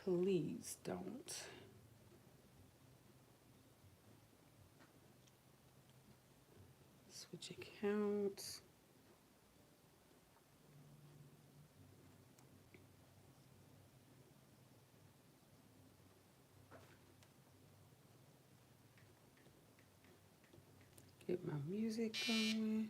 Please don't. Switch accounts. Get my music going.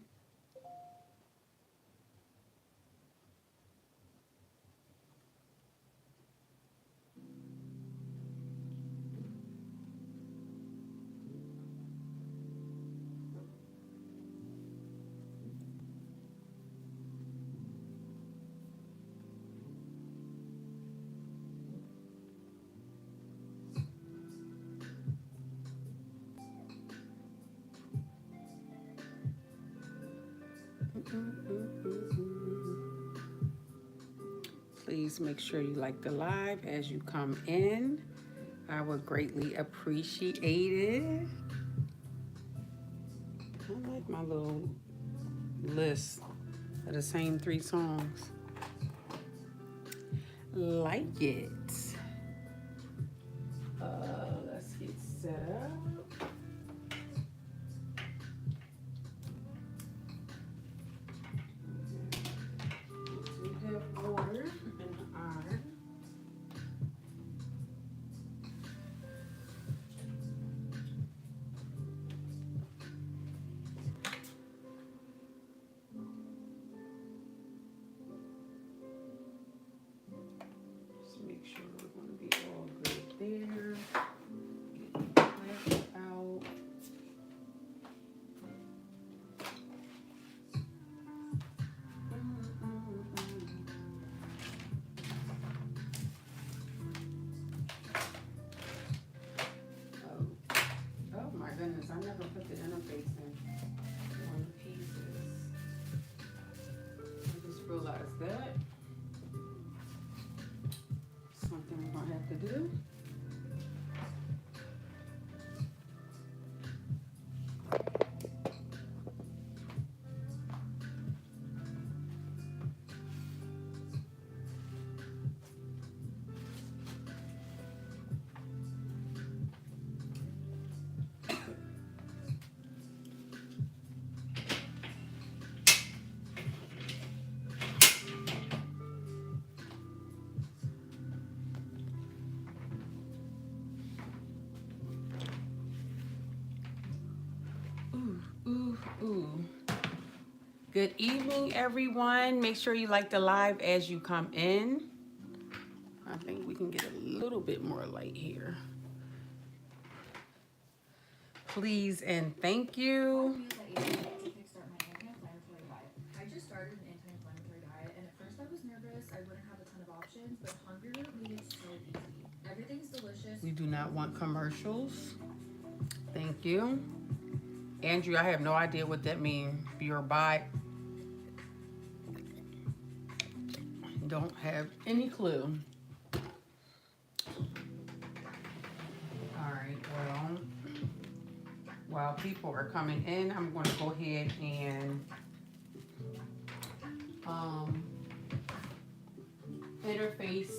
Please make sure you like the live as you come in. I would greatly appreciate it. I like my little list of the same 3 songs. Like it. Let's get set up. We have water in the iron. Just make sure we're going to be all good there. Get the plastic out. Oh my goodness, I never put the interface in one pieces. I just realized that. Something we're gonna have to do. Ooh. Good evening, everyone. Make sure you like the live as you come in. I think we can get a little bit more light here. Please and thank you. I just started an anti-inflammatory diet, and at first I was nervous I wouldn't have a ton of options, but Hungry Root made it so easy. Everything's delicious. We do not want commercials. Thank you. Andrew, I have no idea what that means. You're by. Don't have any clue. All right, well, while people are coming in, I'm going to go ahead and interface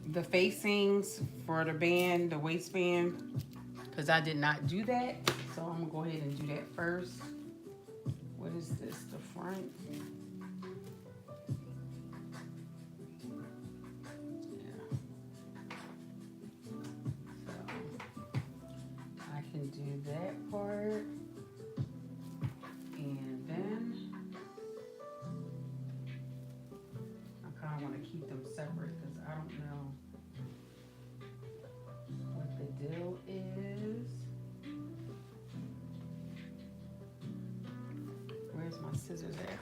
the facings for the band, the waistband, because I did not do that. So I'm going to go ahead and do that first. What is this? The front? Do that part, and then I kind of want to keep them separate because I don't know what the deal is. Where's my scissors at?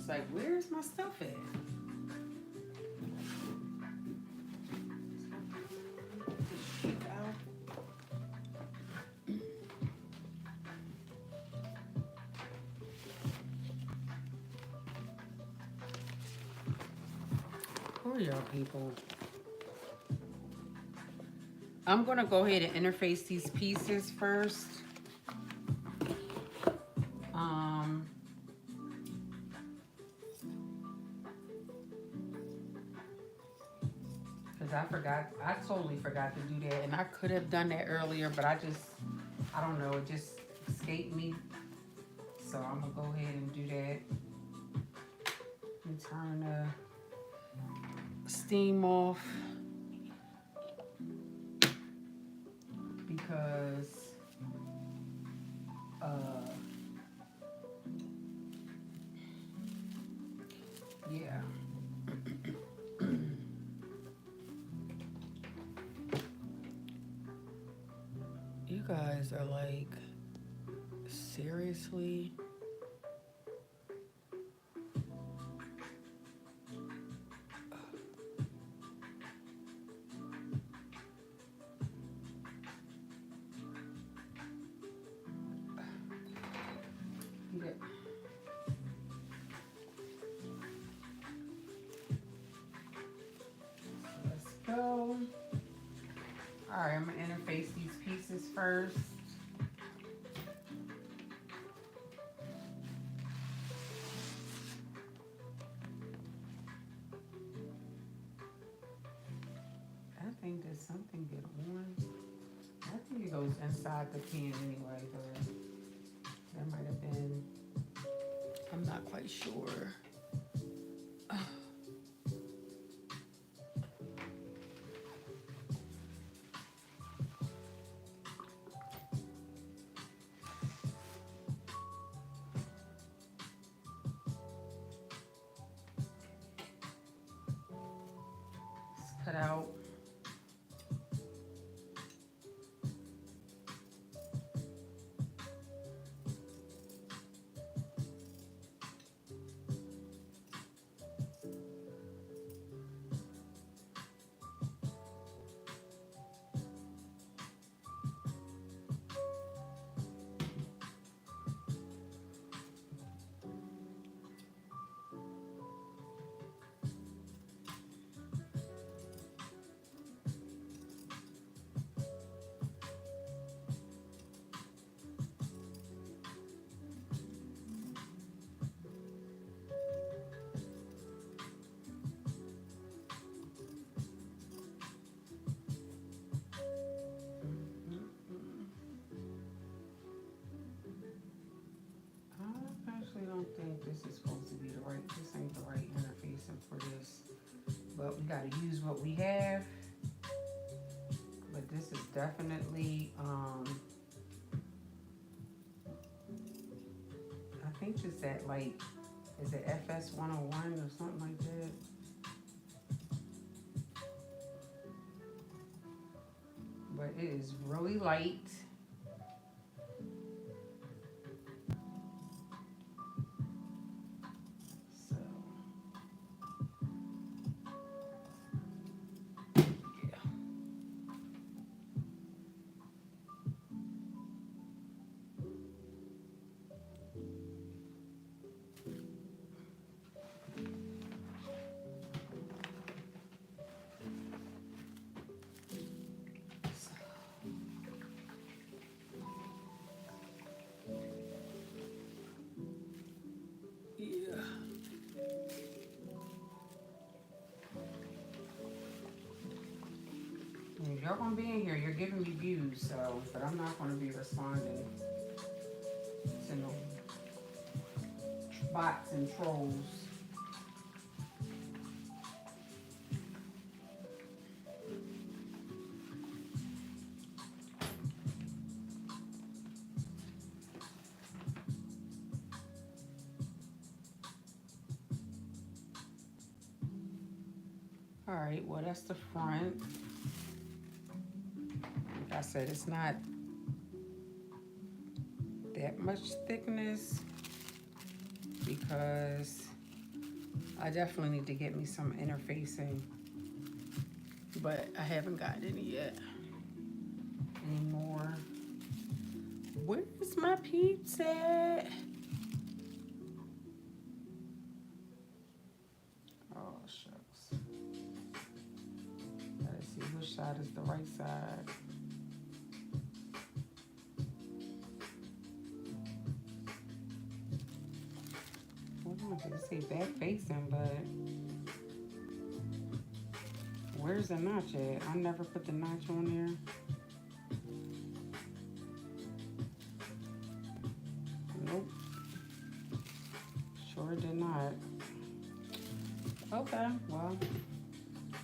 Like, where's my stuff at? are y'all people? I'm gonna go ahead and interface these pieces first. Because I totally forgot to do that. And I could have done that earlier, but I don't know, it just escaped me. So I'm gonna go ahead and do that. And turn the steam off. Because, yeah. You guys are like, seriously? Yeah. Let's go. Alright, I'm gonna interface these pieces first. I think there's something get on. I think it goes inside the pan anyway, but that might have been, I'm not quite sure. Cut out. I don't think this is supposed to be this ain't the right interfacing for this. But we gotta use what we have. But this is definitely, I think it's that like, is it FS 101 or something like that? But it is really light. If you're gonna be in here, you're giving me views, so, but I'm not gonna be responding to no bots and trolls. All right, well, that's the front. Like I said, it's not that much thickness because I definitely need to get me some interfacing, but I haven't gotten any yet anymore. Where's my peeps at? Oh, shucks. side is the right side. Well, I wanted to say back facing, but where's the notch at? I never put the notch on there. Nope. Sure did not. Okay, well,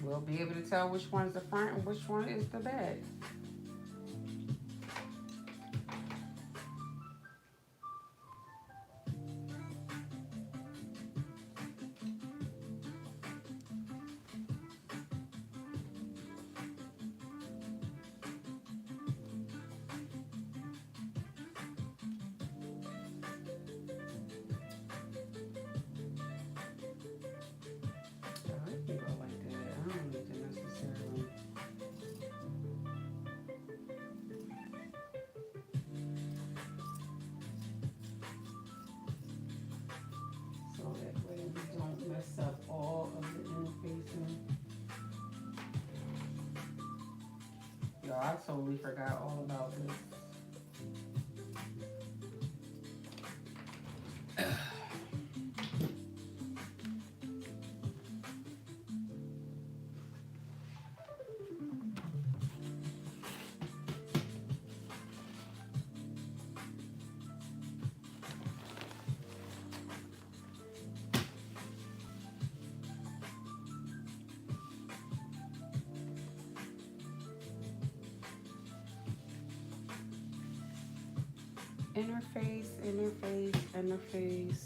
we'll be able to tell which one's the front and which one is the back. I can go like that. I don't need to necessarily. So that way we don't mess up all of the inner facing. Yo, I totally forgot all about this. Interface, interface, interface.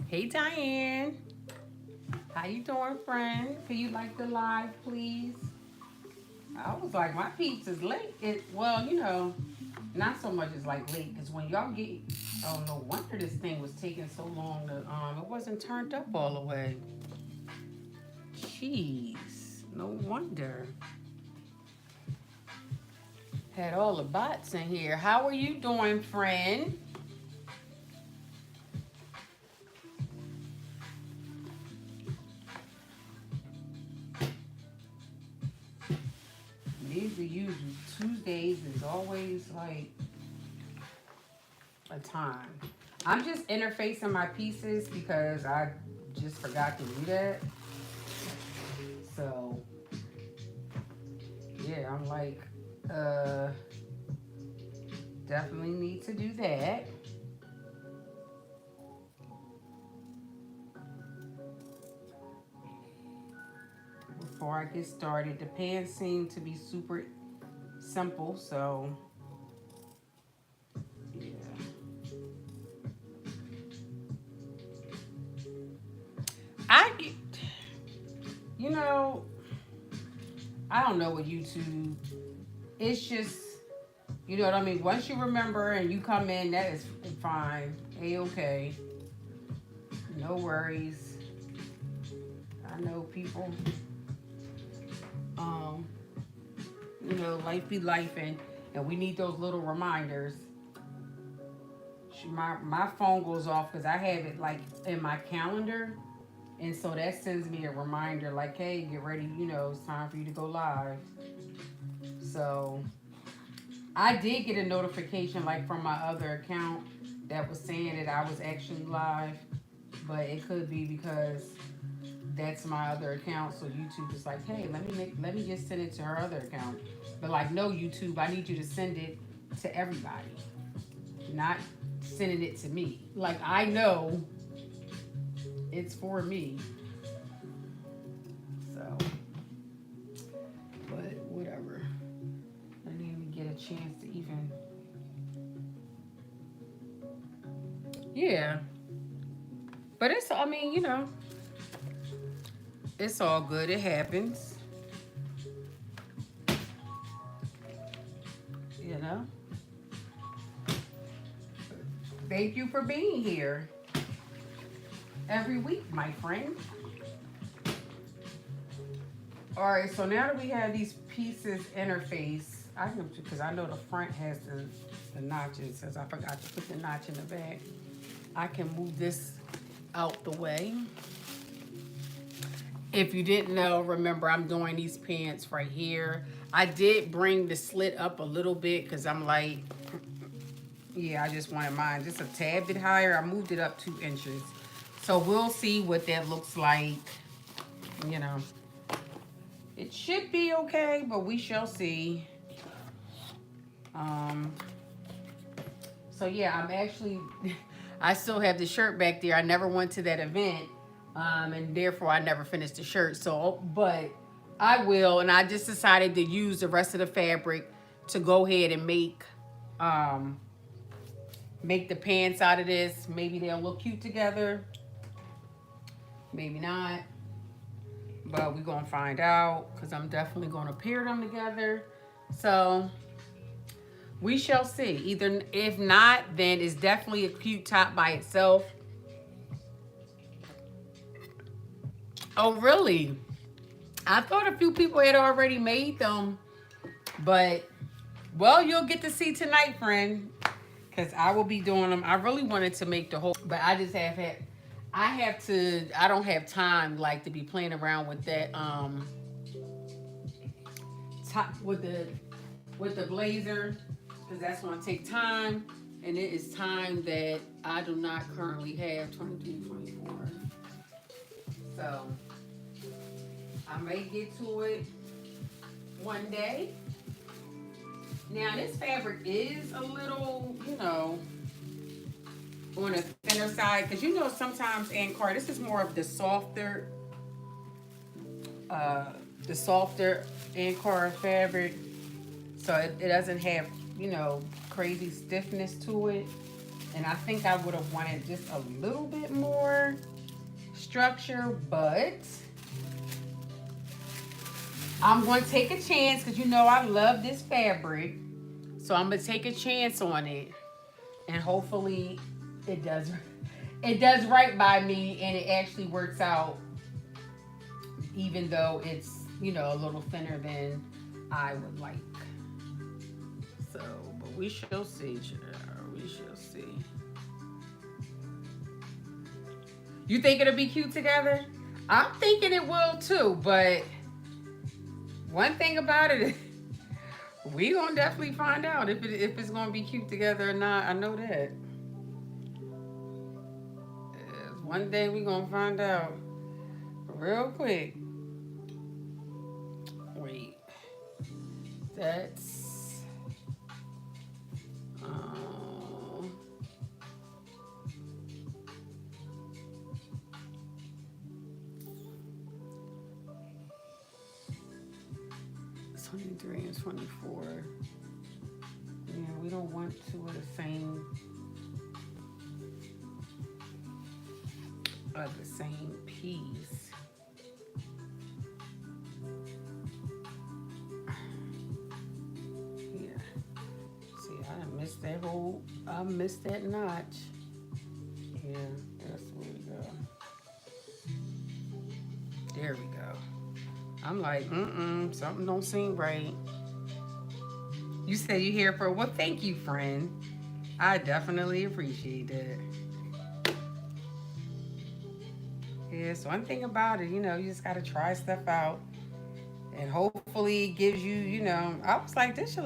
Hey Diane, how you doing, friend? Can you like the live, please? I was like, my pizza's late. Well, not so much as like late, because when y'all get, oh no wonder this thing was taking so long to, it wasn't turned up all the way. Jeez, no wonder. Had all the bots in here. How are you doing, friend? These are usually Tuesdays is always like a time. I'm just interfacing my pieces because I just forgot to do that. So yeah, I'm like, definitely need to do that. Before I get started, the pants seem to be super simple, so yeah. I get, I don't know what YouTube. It's just, you know what I mean. Once you remember and you come in, that is fine. A-okay. No worries. I know people. Life be life, and we need those little reminders. My phone goes off because I have it like in my calendar, and so that sends me a reminder like, hey, get ready, it's time for you to go live. So I did get a notification like from my other account that was saying that I was actually live, but it could be because that's my other account. So YouTube is like, hey, let me just send it to her other account. But like, no, YouTube, I need you to send it to everybody, not sending it to me. Like, I know it's for me. So, but whatever. I didn't even get a chance to even Yeah. But it's, I mean, you know, it's all good. It happens. You know? Thank you for being here every week, my friend. All right, so now that we have these pieces interface, I can, because I know the front has the notches, since I forgot to put the notch in the back. I can move this out the way. If you didn't know, remember I'm doing these pants right here. I did bring the slit up a little bit because I'm like, yeah, I just wanted mine just a tad bit higher. I moved it up 2 inches. So we'll see what that looks like. You know, it should be okay, but we shall see. So yeah, I'm actually, I still have the shirt back there. I never went to that event, and therefore I never finished the shirt. So, but I will, and I just decided to use the rest of the fabric to go ahead and make the pants out of this. Maybe they'll look cute together. Maybe not. But we're going to find out because I'm definitely going to pair them together. So we shall see. Either, if not, then it's definitely a cute top by itself. Oh, really? I thought a few people had already made them. But, well, you'll get to see tonight, friend. Because I will be doing them. I really wanted to make the whole, but I just have had, I don't have time like to be playing around with that top with the blazer, because that's going to take time, and it is time that I do not currently have. 23, 24. So I may get to it one day. Now this fabric is a little, you know, on a thinner side, because you know sometimes, and Car, this is more of the softer Ancar fabric, so it doesn't have, you know, crazy stiffness to it. And I think I would have wanted just a little bit more structure, but I'm going to take a chance because you know I love this fabric. So I'm going to take a chance on it, and hopefully it does right by me, and it actually works out, even though it's, you know, a little thinner than I would like. So, but we shall see, child. We shall see. You think it'll be cute together? I'm thinking it will too, but one thing about it, we gonna definitely find out if it's gonna be cute together or not. I know that. One day we gonna find out real quick. Wait, that's 23 and 24. Yeah, we don't want two of the same piece. Yeah. See, I missed that notch. Yeah, that's where we go. There we go. I'm like, something don't seem right. You said you're here for, well, thank you, friend. I definitely appreciate that. Yeah, so one thing about it, you know, you just got to try stuff out. And hopefully it gives you, you know, I was like, this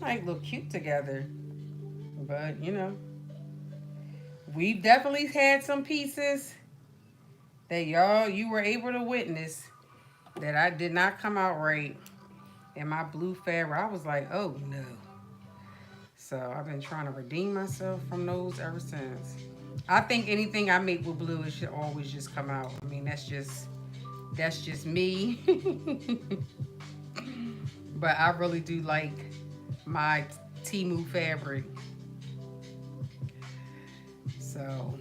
might look cute together. But, you know, we've definitely had some pieces that you were able to witness that I did not come out right in my blue fabric. I was like, oh no. So I've been trying to redeem myself from those ever since. I think anything I make with blue, it should always just come out. I mean, that's just me. But I really do like my Temu fabric. So So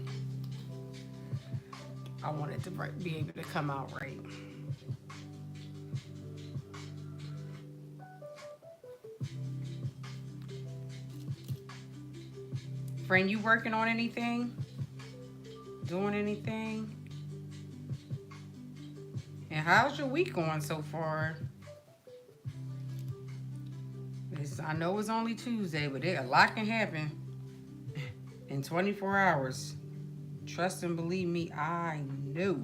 I wanted to be able to come out right. Friend, you working on anything? Doing anything? And how's your week going so far? I know it's only Tuesday, but a lot can happen in 24 hours. Trust and believe me, I know.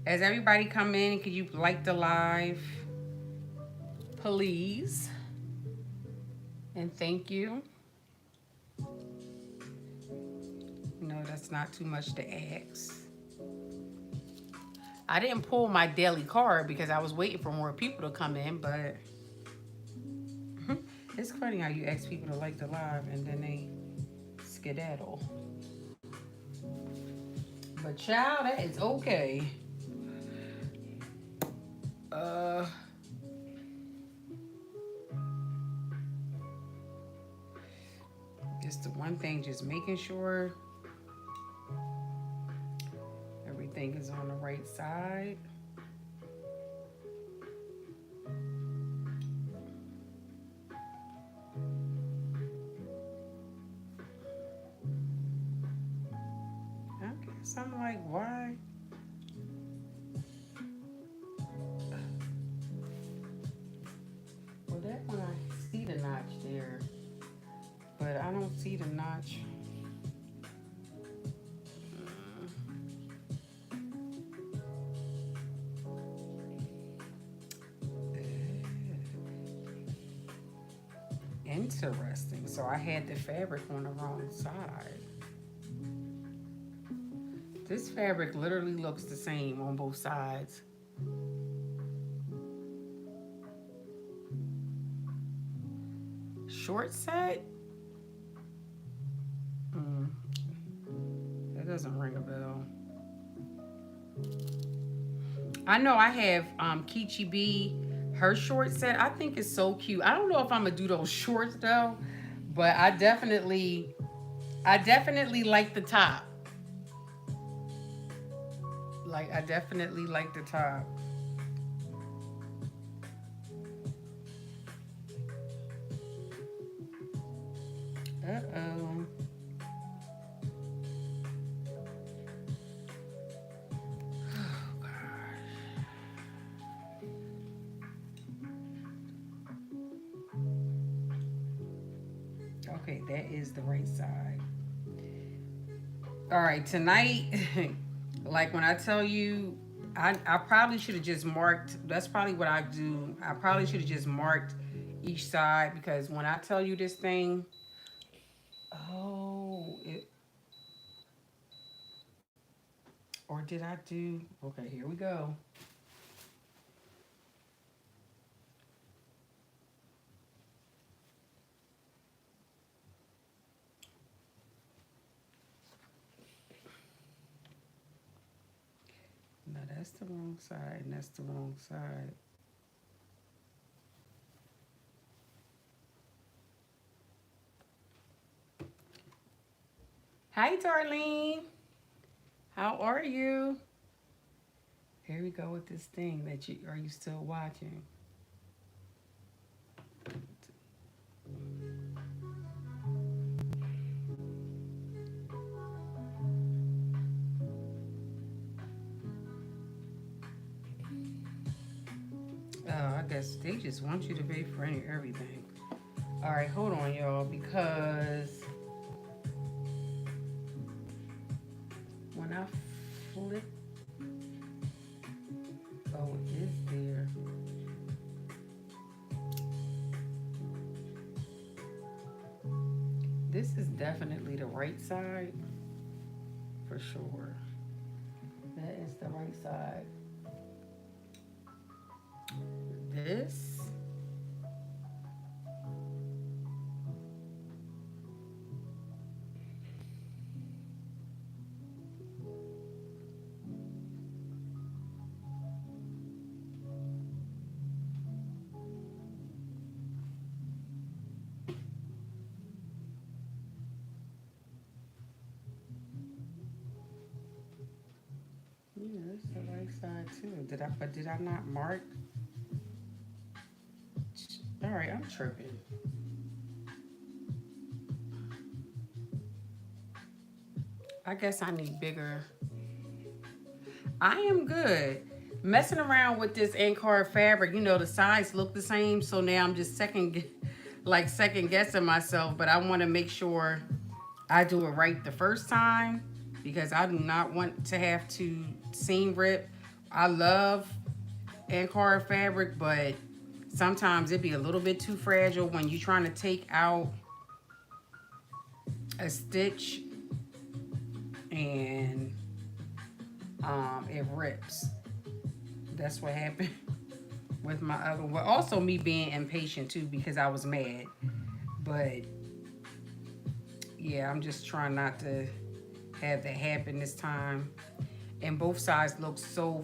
As everybody come in, could you like the live, please? And thank you. No, that's not too much to ask. I didn't pull my daily card because I was waiting for more people to come in, but it's funny how you ask people to like the live and then they skedaddle. But child, that is okay. Just the one thing, just making sure everything is on the right side. I guess I'm like, why? Well, that one I see the notch there, but I don't see the notch. Interesting. So I had the fabric on the wrong side. This fabric literally looks the same on both sides. Short set? That doesn't ring a bell. I know I have Kichi B, her short set. I think it's so cute. I don't know if I'm gonna do those shorts though, but I definitely like the top. Like, I definitely like the top. Uh-oh. Oh, gosh. Okay, that is the right side. All right, tonight, like when I tell you, I probably should have just marked. That's probably what I do. I probably should have just marked each side because when I tell you this thing, oh, or did I do? Okay, here we go. No, that's the wrong side, and that's the wrong side. Hi, Darlene. How are you? Here we go with this thing that you are you still watching? Oh, I guess they just want you to pay for everything. All right, hold on, y'all, because when I flip, oh, it is there. This is definitely the right side, for sure. That is the right side. This. Yeah, that's the right side too. Did I not mark? All right, I'm tripping. I guess I need bigger. I am good. Messing around with this end card fabric, the sides look the same, so now I'm just second guessing myself, but I want to make sure I do it right the first time because I do not want to have to seam rip. I love end card fabric, but sometimes it be a little bit too fragile when you're trying to take out a stitch and it rips. That's what happened with my other one. Also me being impatient too because I was mad. But yeah, I'm just trying not to have that happen this time. And both sides look so,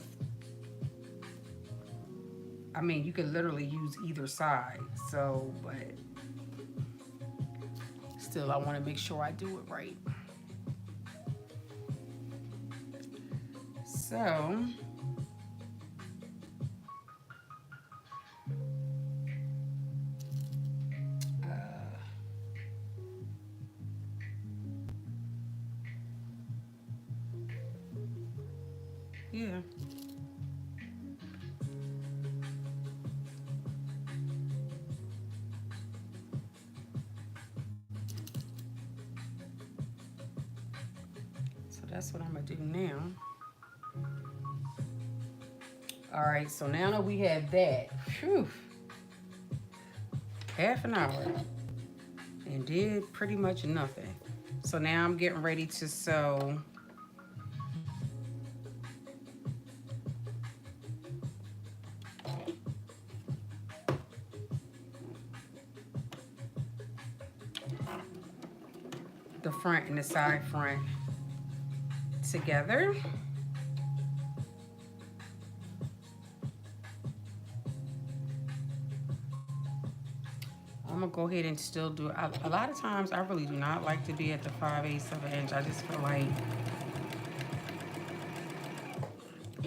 I mean, you could literally use either side. So, but still I want to make sure I do it right. So, yeah. So that's what I'm gonna do now. All right, so now that we have that, whew, half an hour and did pretty much nothing. So now I'm getting ready to sew the front and the side front together. I'm gonna go ahead and still do it. A lot of times I really do not like to be at the 5/8 of an inch. I just feel like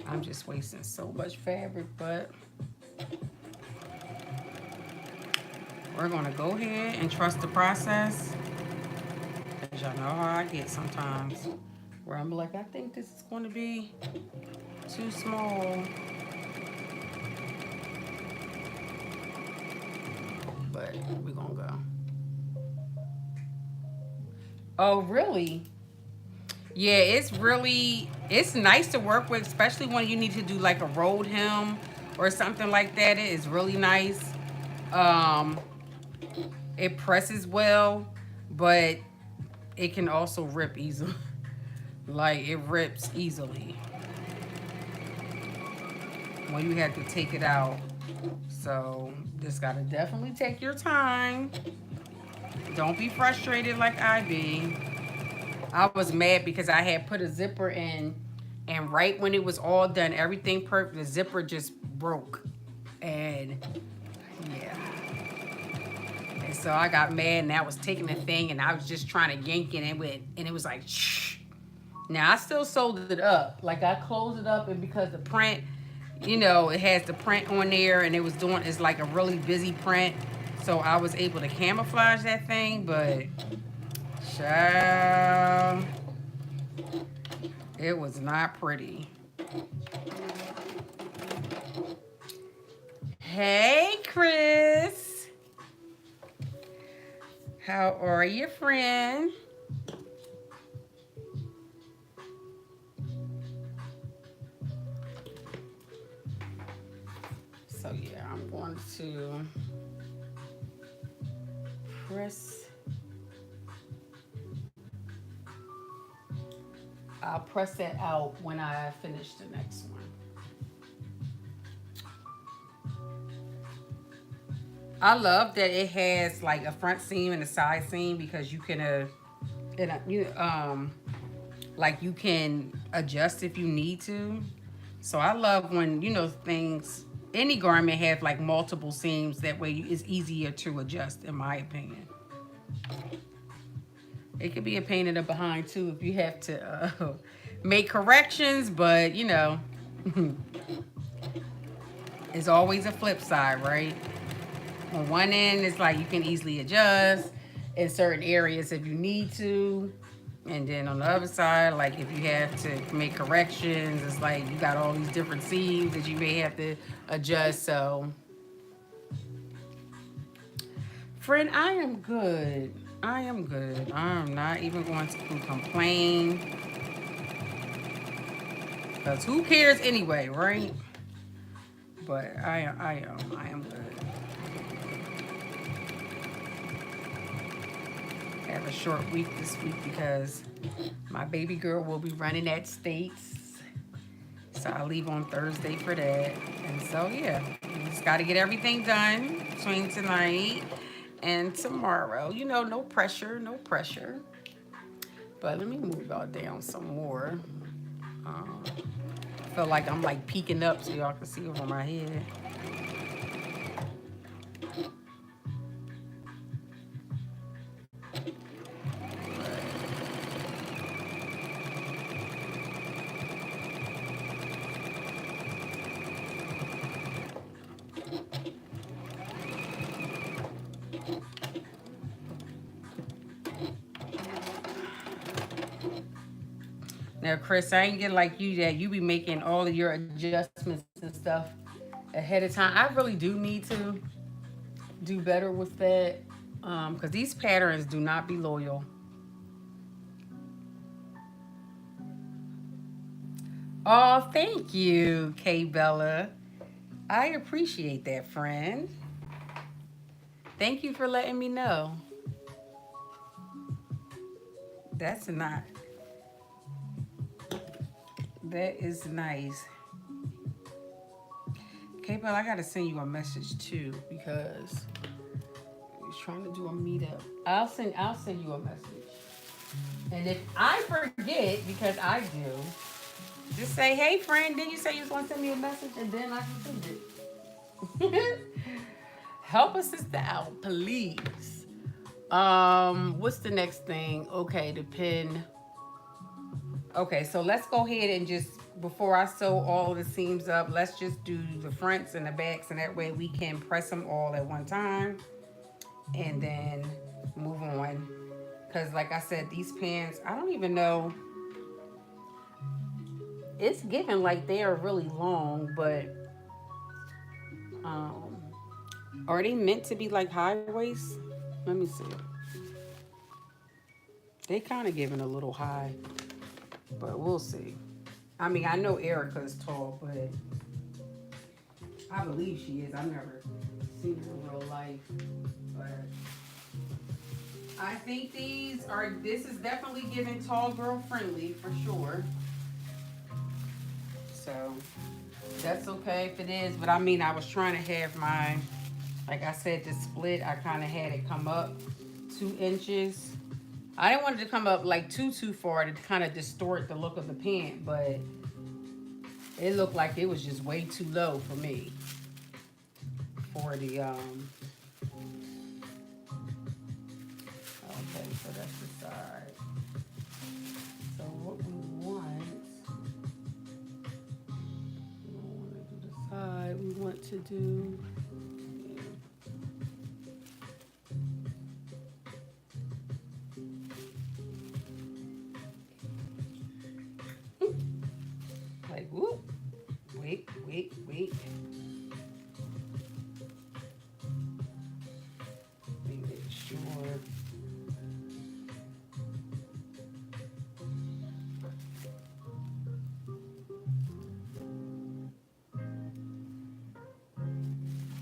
I'm just wasting so much fabric, but we're gonna go ahead and trust the process. Cause y'all know how I get sometimes where I'm like, I think this is gonna be too small. But we're gonna go. Oh, really? Yeah, it's nice to work with, especially when you need to do like a rolled hem or something like that. It is really nice. Um, it presses well, but it can also rip easily. Like it rips easily when you have to take it out. So just gotta definitely take your time. Don't be frustrated like I be. I was mad because I had put a zipper in, and right when it was all done, everything perfect, the zipper just broke. And yeah. And so I got mad, and I was taking the thing, and I was just trying to yank it, and it was like, shh. Now I still sewed it up. Like I closed it up, and because the print, it has the print on there, and it's like a really busy print. So I was able to camouflage that thing, but child, it was not pretty. Hey, Chris. How are you, friend? So yeah, I'm going to press. I'll press that out when I finish the next one. I love that it has like a front seam and a side seam because you can like you can adjust if you need to. So I love when things, any garment have like multiple seams. That way it's easier to adjust, in my opinion. It could be a pain in the behind too if you have to make corrections, but you know, it's always a flip side, right? On one end, it's like you can easily adjust in certain areas if you need to. And then on the other side, like if you have to make corrections, it's like you got all these different seams that you may have to adjust. So, friend, I am good. I am good. I'm not even going to complain. Because who cares anyway, right? But I am good. I have a short week this week because my baby girl will be running at States. So I leave on Thursday for that. And so, yeah, we just got to get everything done between tonight and tomorrow. You know, no pressure, no pressure. But let me move y'all down some more. I feel like I'm like peeking up so y'all can see over my head. Now, Chris, I ain't get like you that you be making all of your adjustments and stuff ahead of time. I really do need to do better with that because these patterns do not be loyal. Oh, thank you, K Bella. I appreciate that, friend. Thank you for letting me know. That's not. That is nice. K Bella, I gotta send you a message too because he's trying to do a meetup. I'll send you a message. And if I forget, because I do, just say, hey friend, didn't you say you was gonna send me a message and then I can send it. Help a sister out, please. What's the next thing? Okay, the pin. Okay, so let's go ahead and just before I sew all the seams up, let's just do the fronts and the backs, and that way we can press them all at one time and then move on. Because like I said, these pants, I don't even know. It's given like they are really long, but um, are they meant to be like high waist? Let me see. They kind of giving a little high, but we'll see. I mean, I know Erica's tall, but I believe she is. I've never seen her in real life, but I think this is definitely giving tall girl friendly for sure. So that's okay if it is. But I mean, I was trying to have my, like I said, the split, I kind of had it come up 2 inches. I didn't want it to come up like too far to kind of distort the look of the pant, but it looked like it was just way too low for me. For the okay, so that's the side. So what we want to do the side. We want to do. Like, whoop. Wait. Let me make sure.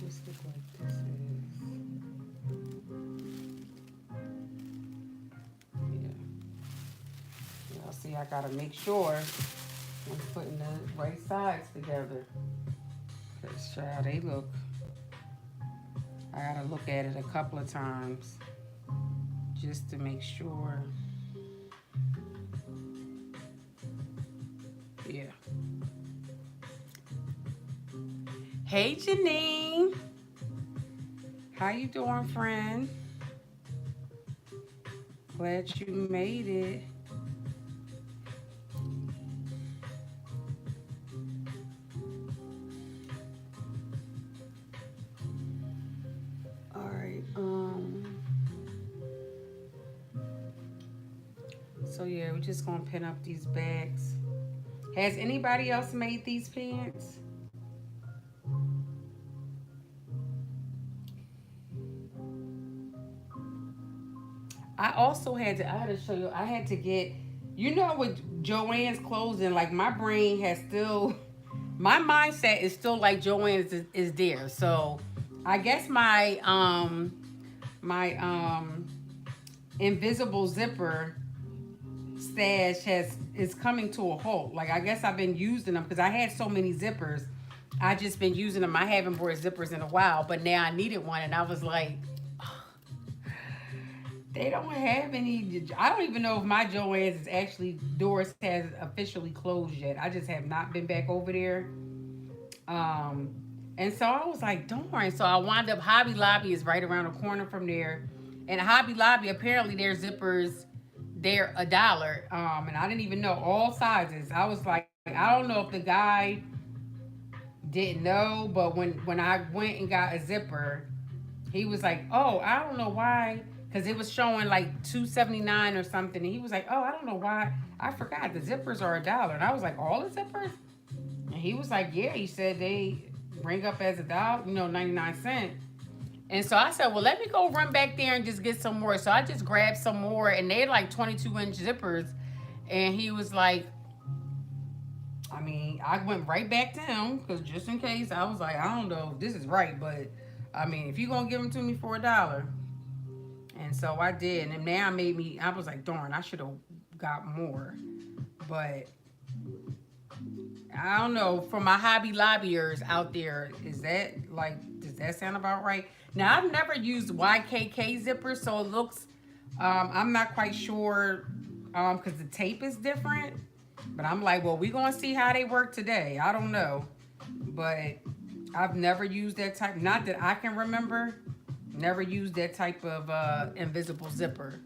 This look like this is. Yeah. Y'all see, I gotta make sure I'm putting the right sides together. Cause child, they look. I gotta look at it a couple of times just to make sure. Yeah. Hey Janine. How you doing, friend? Glad you made it. So yeah, we're just gonna pin up these bags. Has anybody else made these pants? I also had to. I had to show you. I had to get. You know, with Joanne's clothing, like my brain has still. My mindset is still like Joanne's is there. So, I guess my invisible zipper stash has is coming to a halt. Like I guess I've been using them because I had so many zippers. I just been using them. I haven't bought zippers in a while, but now I needed one, and I was like, they don't have any. I don't even know if my Joann's is actually doors has officially closed yet. I just have not been back over there. Um, and so I was like, darn. So I wound up. Hobby Lobby is right around the corner from there, and Hobby Lobby apparently their zippers they're $1. And I didn't even know all sizes. I was like, I don't know if the guy didn't know, but when I went and got a zipper, he was like, "Oh, I don't know why," because it was showing like 2.79 or something. And he was like, "Oh, I don't know why. I forgot the zippers are $1." And I was like, "All the zippers?" And he was like, "Yeah." He said they bring up as $1, 99 cents. And so I said, "Well, let me go run back there and just get some more." So I just grabbed some more, and they're like 22-inch zippers. And he was like, I mean, I went right back to him because just in case, I was like, I don't know if this is right, but I mean, if you're gonna give them to me for $1, and so I did, and now made me. I was like, darn, I should have got more, but I don't know. For my Hobby Lobbyers out there, is that like, does that sound about right? Now I've never used YKK zippers, so it looks. I'm not quite sure because the tape is different. But I'm like, well, we gonna see how they work today. I don't know, but I've never used that type. Not that I can remember. Never used that type of invisible zipper.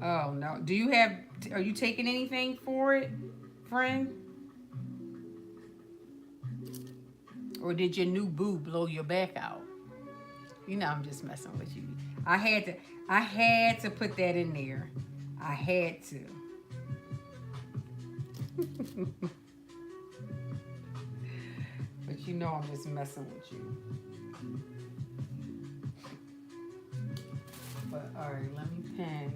Oh no. Do you have? Are you taking anything for it, friend? Or did your new boo blow your back out? You know, I'm just messing with you. I had to. I had to put that in there. I had to. But you know I'm just messing with you. But all right, let me pen.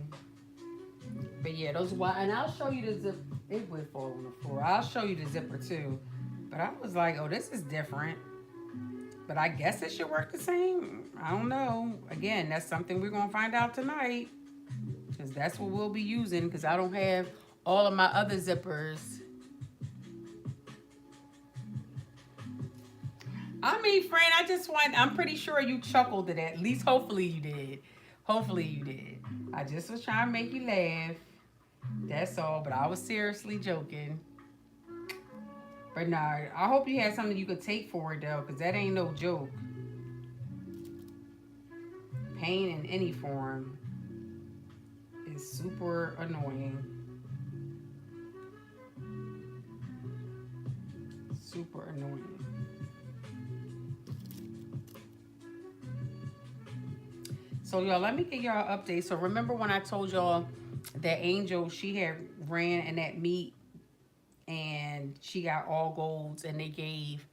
But yeah, those wide, and I'll show you the zip. It would fall on the floor. I'll show you the zipper too. But I was like, oh, this is different. But I guess it should work the same. I don't know. Again, that's something we're gonna find out tonight, because that's what we'll be using. Because I don't have all of my other zippers. I mean, friend, I just want. I'm pretty sure you chuckled at that. At least, hopefully, you did. Hopefully, you did. I just was trying to make you laugh. That's all. But I was seriously joking. But nah, I hope you had something you could take for it though, because that ain't no joke. Pain in any form is super annoying. Super annoying. So y'all, let me give y'all an update. So remember when I told y'all that Angel, she had ran in that meet and she got all golds, and they gave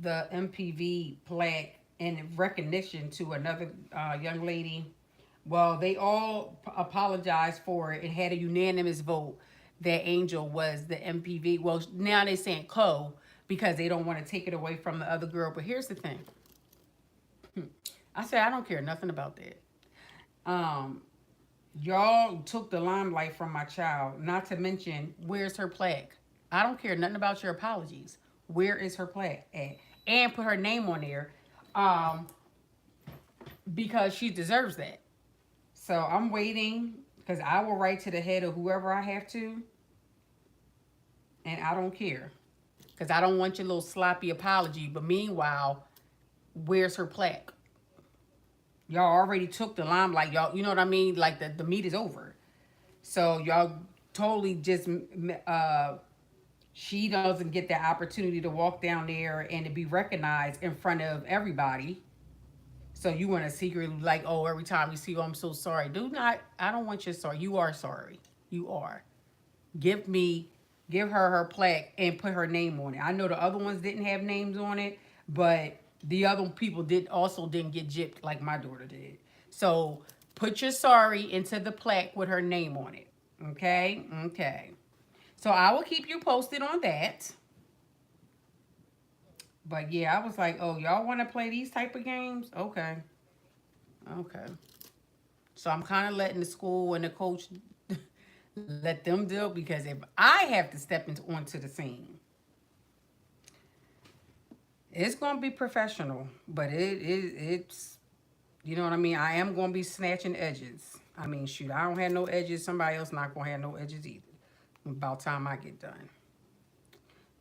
the MPV plaque in recognition to another young lady. Well, they all apologized for it and had a unanimous vote that Angel was the MPV. Well, now they're saying co because they don't want to take it away from the other girl. But here's the thing. I said I don't care nothing about that. Um, y'all took the limelight from my child. Not to mention, where's her plaque? I don't care nothing about your apologies. Where is her plaque at? And put her name on there, um, because she deserves that. So I'm waiting because I will write to the head of whoever I have to, and I don't care because I don't want your little sloppy apology. But meanwhile, where's her plaque? Y'all already took the limelight. Y'all, you know what I mean? Like the meet is over. So y'all totally just she doesn't get the opportunity to walk down there and to be recognized in front of everybody. So you want to secretly like, oh, every time we see you, I'm so sorry. Do not. I don't want your sorry. You are sorry. You are. Give me, give her plaque and put her name on it. I know the other ones didn't have names on it, but the other people didn't get gypped like my daughter did. So put your sorry into the plaque with her name on it. Okay? Okay. So I will keep you posted on that. But yeah, I was like, oh, y'all want to play these type of games? Okay. Okay. So I'm kind of letting the school and the coach let them deal, because if I have to step onto the scene, it's going to be professional, but it's, you know what I mean? I am going to be snatching edges. I mean, shoot, I don't have no edges. Somebody else not going to have no edges either. About time I get done.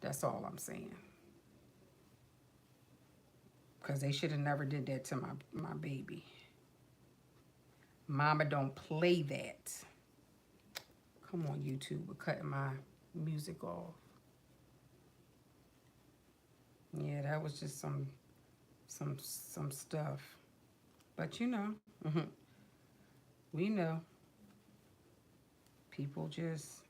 That's all I'm saying. Because they should have never did that to my baby. Mama don't play that. Come on, YouTube. We're cutting my music off. Yeah, that was just some stuff. But you know, we know. People just...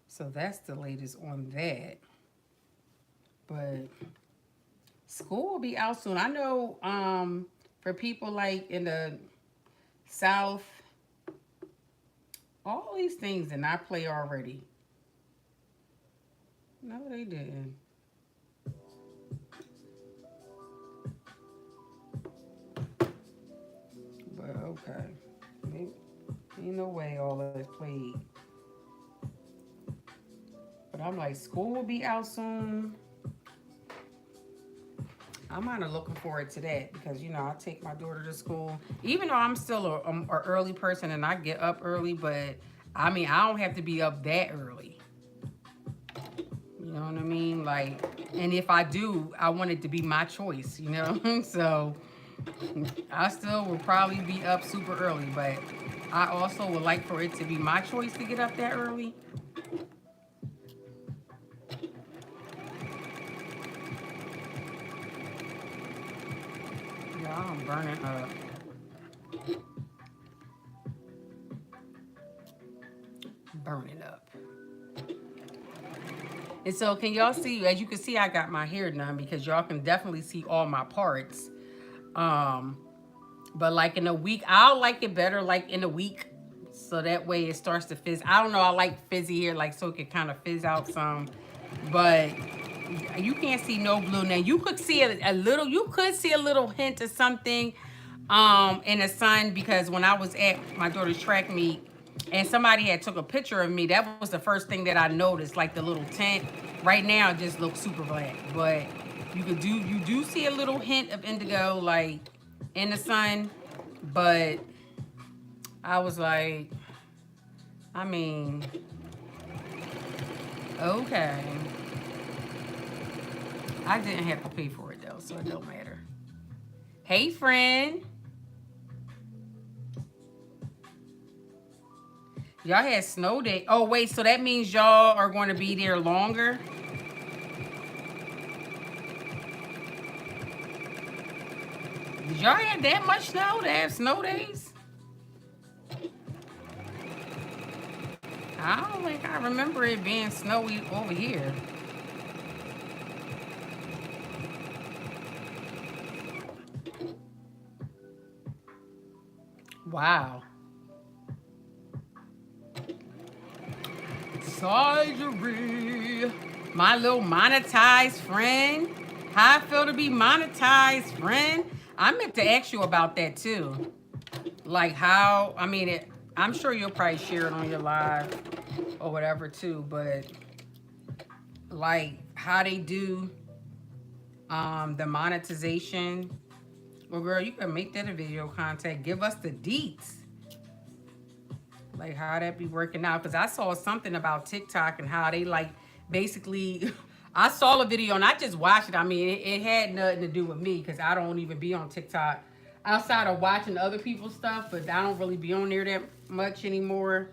So that's the latest on that. But school will be out soon. I know for people like in the South, all these things did not play already. No, they didn't. But okay. Ain't no way all of it played. But I'm like, school will be out soon. I'm kind of looking forward to that because, you know, I take my daughter to school. Even though I'm still a early person and I get up early, but I mean, I don't have to be up that early. You know what I mean? Like, and if I do, I want it to be my choice, you know? So I still will probably be up super early, but I also would like for it to be my choice to get up that early. I'm burning up. Burning up. And so can y'all see, as you can see, I got my hair done because y'all can definitely see all my parts. But like in a week, I'll like it better like in a week. So that way it starts to fizz. I don't know, I like fizzy hair like so it can kind of fizz out some. But you can't see no blue now. You could see a little, you could see a little hint of something in the sun, because when I was at my daughter's track meet and somebody had took a picture of me, that was the first thing that I noticed, like the little tint. Right now it just looks super black, but you do see a little hint of indigo like in the sun. But I was like, I mean, okay. I didn't have to pay for it though, so it don't matter. Hey, friend. Y'all had snow day. Oh, wait, so that means y'all are going to be there longer? Did y'all have that much snow to have snow days? I don't think I remember it being snowy over here. Wow. Surgery. My little monetized friend. How I feel to be monetized, friend. I meant to ask you about that too. Like how, I mean, I'm sure you'll probably share it on your live or whatever too, but like how they do the monetization. Well, girl, you can make that a video content. Give us the deets. Like how that be working out. Because I saw something about TikTok and how they like basically... I saw a video and I just watched it. I mean, it had nothing to do with me because I don't even be on TikTok outside of watching other people's stuff. But I don't really be on there that much anymore.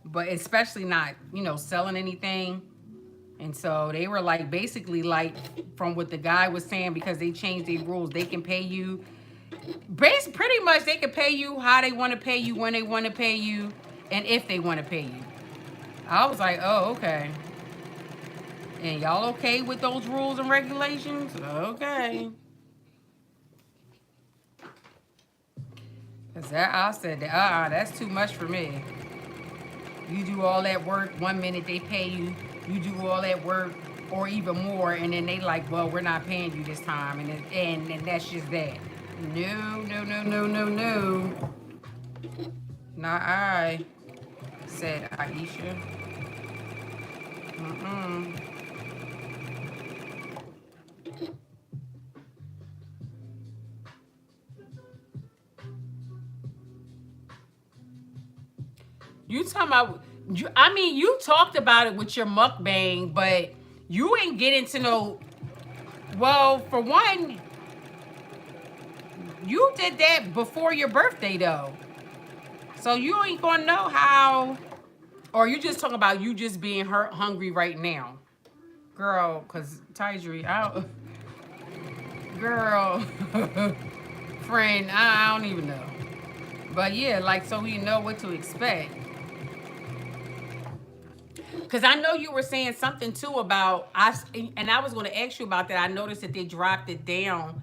but especially not, you know, selling anything. And so they were like, basically, like, from what the guy was saying, because they changed their rules, they can pay you. Pretty much, they can pay you how they want to pay you, when they want to pay you, and if they want to pay you. I was like, oh, okay. And y'all okay with those rules and regulations? Okay. Cause that I said, that's too much for me. You do all that work, 1 minute they pay you, you do all that work or even more, and then they like, well, we're not paying you this time, and that's just that. No, no, no, no, no, no. Not I, said Aisha. Mm-mm. You talking about? I mean, you talked about it with your mukbang, but you ain't getting to know. Well, for one, you did that before your birthday, though, so you ain't gonna know how. Or you just talking about you just being hungry right now, girl? Cause Tyjri, girl, friend, I don't even know. But yeah, like, so we know what to expect. Because I know you were saying something too about and I was going to ask you about that. I noticed that they dropped it down.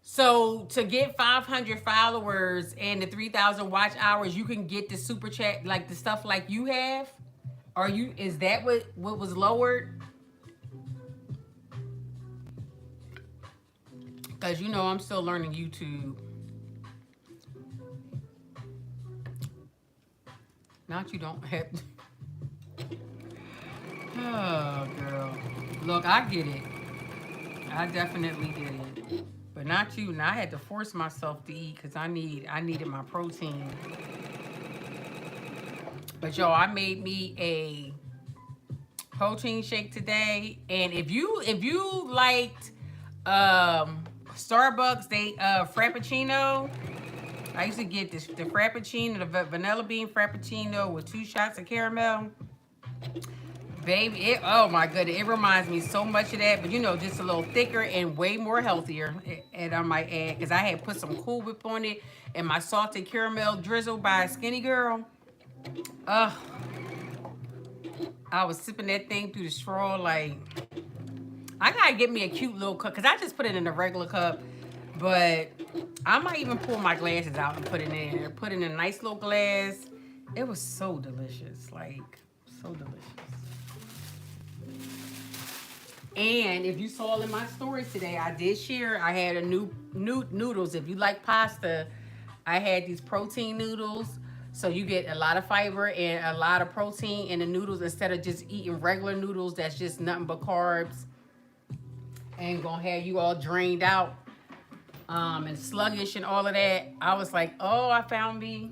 So to get 500 followers and the 3,000 watch hours, you can get the super chat, like the stuff like you have. Is that what was lowered? Because you know I'm still learning YouTube. Not you don't have. Oh, girl. Look, I get it. I definitely get it. But not you. Now I had to force myself to eat because I needed my protein. But yo, I made me a protein shake today. And if you liked Starbucks, they Frappuccino. I used to get the Frappuccino, the vanilla bean Frappuccino with 2 shots of caramel. Baby, oh my goodness, it reminds me so much of that, but you know, just a little thicker and way more healthier. And I might add, because I had put some Cool Whip on it and my salted caramel drizzle by Skinny Girl. Ugh. I was sipping that thing through the straw like, I gotta get me a cute little cup, because I just put it in a regular cup, but I might even pull my glasses out and put it in there. Put it in a nice little glass. It was so delicious, like, so delicious. And if you saw in my stories today, I did share, I had a new noodles. If you like pasta, I had these protein noodles. So you get a lot of fiber and a lot of protein in the noodles instead of just eating regular noodles that's just nothing but carbs and gonna have you all drained out and sluggish and all of that. I was like, oh, I found me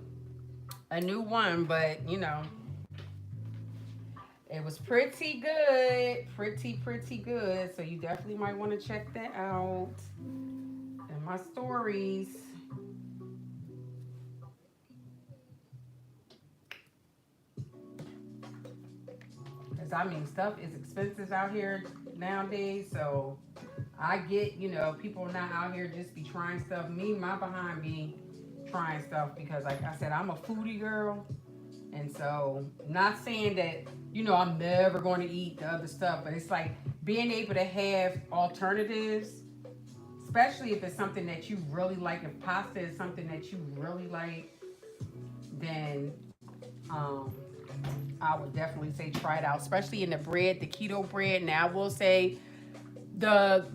a new one, but you know, it was pretty good. Pretty good. So you definitely might want to check that out in my stories. Because I mean, stuff is expensive out here nowadays. So I get, you know, people not out here just be trying stuff. Me, my behind be trying stuff because, like I said, I'm a foodie girl. And so, not saying that, you know, I'm never going to eat the other stuff, but it's like being able to have alternatives, especially if it's something that you really like. If pasta is something that you really like, then um, I would definitely say try it out, especially in the bread, the keto bread. Now, I will say the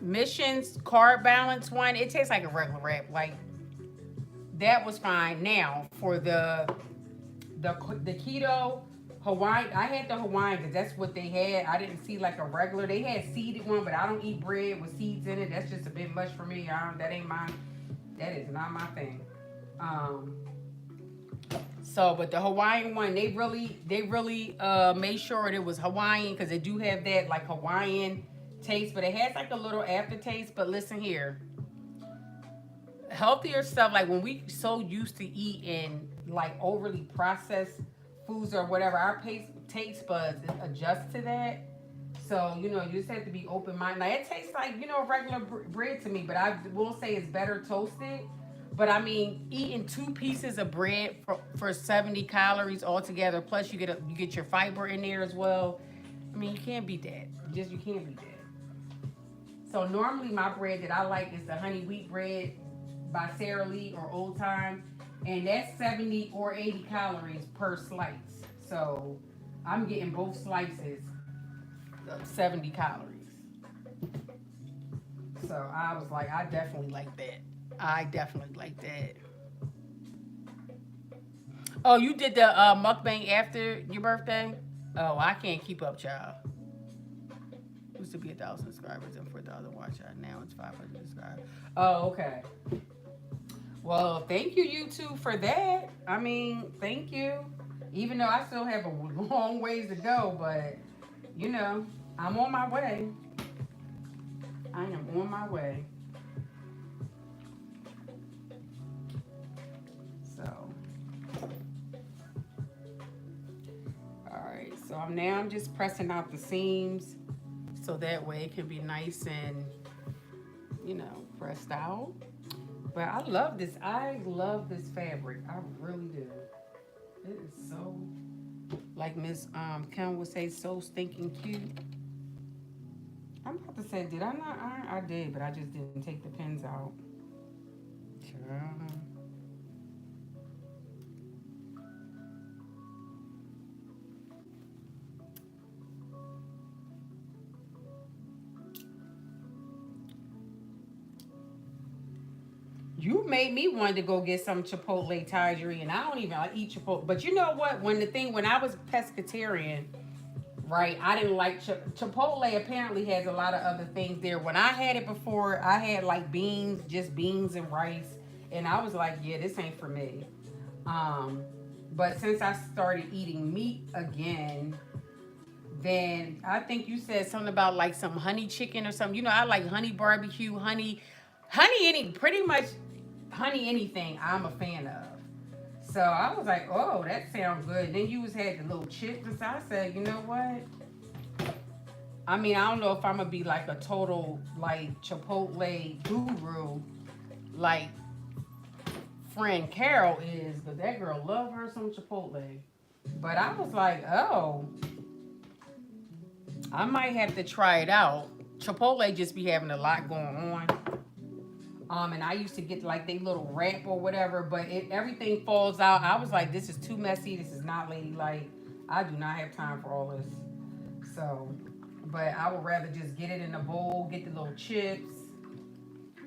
Missions carb balance one, it tastes like a regular wrap. Like, that was fine. Now, for the keto Hawaiian, I had the Hawaiian because that's what they had. I didn't see like a regular. They had seeded one, but I don't eat bread with seeds in it. That's just a bit much for me. That ain't my. That is not my thing. Um. So, but the Hawaiian one, they really made sure it was Hawaiian because they do have that like Hawaiian taste, but it has like a little aftertaste. But listen here, healthier stuff, like when we so used to eating like overly processed foods or whatever, our taste buds adjust to that. So, you know, you just have to be open minded. Now, it tastes like, you know, regular bread to me, but I will say it's better toasted. But I mean, eating 2 pieces of bread for 70 calories altogether, plus you get your fiber in there as well. I mean, you can't beat that. You can't beat that. So normally my bread that I like is the honey wheat bread by Sara Lee or Old Time, and that's 70 or 80 calories per slice. So I'm getting both slices of 70 calories. So I was like, I definitely like that. I definitely like that. Oh, you did the mukbang after your birthday? Oh, I can't keep up, child. Used to be 1,000 subscribers and 4,000 watch out. Now it's 500 subscribers. Oh, okay. Well, thank you, YouTube, for that. I mean, thank you. Even though I still have a long ways to go, but you know, I'm on my way. I am on my way. So, all right. So I'm just pressing out the seams, so that way it can be nice and, you know, pressed out. But I love this. I love this fabric. I really do. It is so, like Miss Kim would say, so stinking cute. I'm about to say, did I not iron? I did, but I just didn't take the pins out. Sure. You made me want to go get some Chipotle Tajiri, and I don't even eat Chipotle. But you know what? When I was pescatarian, right, I didn't like Chipotle. Apparently has a lot of other things there. When I had it before, I had like beans, just beans and rice, and I was like, yeah, this ain't for me. Um, but since I started eating meat again, then I think you said something about like some honey chicken or something. You know, I like honey barbecue, honey any, pretty much honey anything I'm a fan of. So I was like, oh, that sounds good. Then you had the little chips, and so I said, you know what? I mean, I don't know if I'm gonna be like a total like Chipotle guru, like friend Carol is, but that girl love her some Chipotle. But I was like, oh, I might have to try it out. Chipotle just be having a lot going on. And I used to get like they little wrap or whatever, but everything falls out. I was like, this is too messy. This is not ladylike. I do not have time for all this. So, but I would rather just get it in a bowl, get the little chips,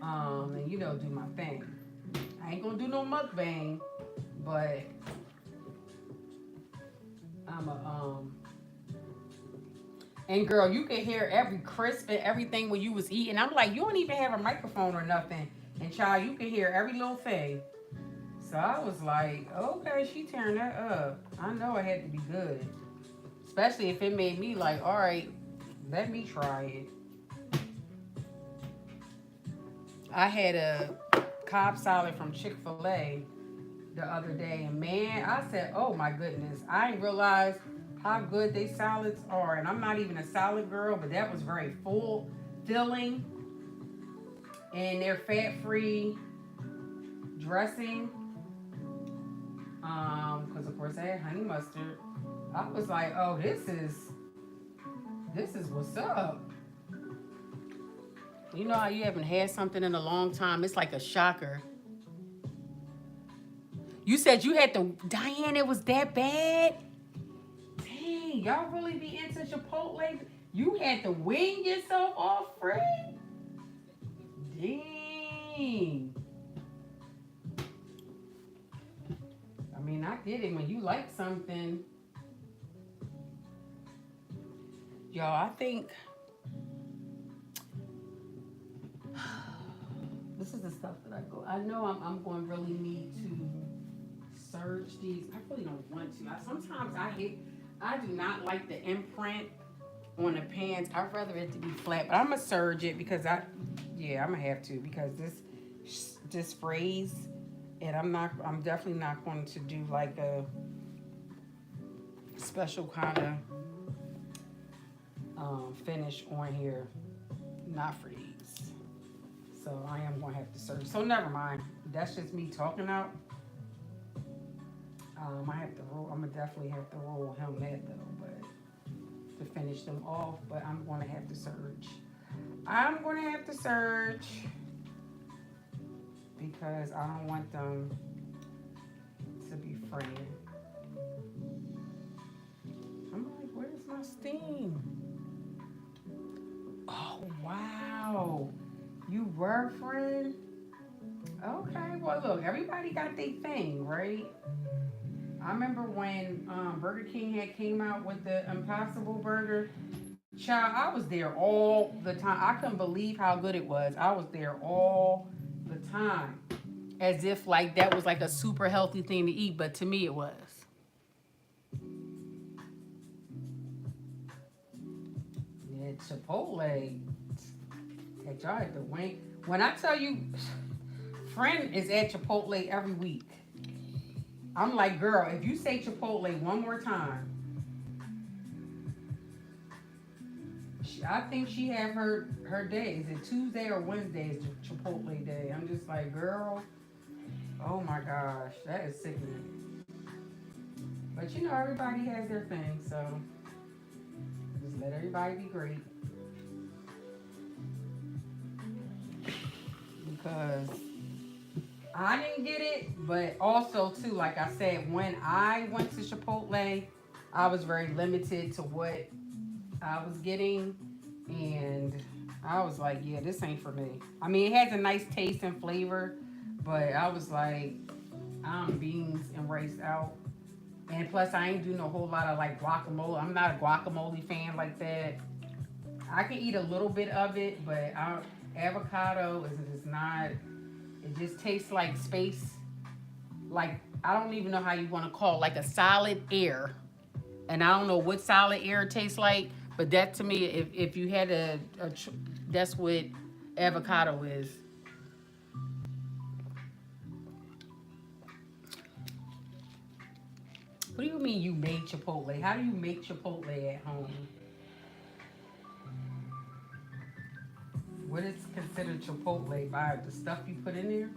and you know, do my thing. I ain't gonna do no mukbang, but I'm a And girl, you could hear every crisp and everything when you was eating. I'm like, you don't even have a microphone or nothing. And child, you could hear every little thing. So I was like, okay, she tearing that up. I know it had to be good. Especially if it made me like, all right, let me try it. I had a Cobb salad from Chick-fil-A the other day. And man, I said, oh my goodness. I didn't realize how good they salads are. And I'm not even a salad girl, but that was very filling. And they're fat-free dressing. Because of course I had honey mustard. I was like, oh, this is what's up. You know how you haven't had something in a long time? It's like a shocker. You said you had to, Diane, it was that bad? Dang, y'all really be into Chipotle? You had to wing yourself off, Fred? Dang. I mean, I get it when you like something. Y'all, I think this is the stuff that I know I'm going to really need to serge these. I really don't want to. Sometimes I do not like the imprint on the pants. I'd rather it to be flat, but I'm going to serge it because I'm going to have to because this phrase And I'm definitely not going to do like a special kind of finish on here. Not for these. So I am going to have to search. So never mind. That's just me talking out. I have to roll. I'm gonna definitely have to roll him that though, but to finish them off. But I'm gonna have to search. I'm gonna have to search because I don't want them to be fraying. I'm like, where's my steam? Oh wow, you were friend. Okay, well look, everybody got their thing, right? I remember when Burger King had came out with the Impossible Burger. Child, I was there all the time. I couldn't believe how good it was. I was there all the time. As if like that was like a super healthy thing to eat, but to me it was. Yeah, Chipotle. That y'all had to wing. When I tell you, friend is at Chipotle every week. I'm like, girl, if you say Chipotle one more time, I think she have her day. Is it Tuesday or Wednesday is Chipotle day? I'm just like, girl, oh my gosh, that is sickening. But you know, everybody has their thing, so just let everybody be great. Because I didn't get it, but also too, like I said, when I went to Chipotle, I was very limited to what I was getting, and I was like, yeah, this ain't for me. I mean, it has a nice taste and flavor, but I was like, beans and rice out. And plus, I ain't doing a whole lot of like guacamole. I'm not a guacamole fan like that. I can eat a little bit of it, but avocado is not. It just tastes like space. Like I don't even know how you want to call it, like a solid air. And I don't know what solid air tastes like, but that to me, if you had that's what avocado is. What do you mean you made Chipotle? How do you make Chipotle at home? What is considered Chipotle by the stuff you put in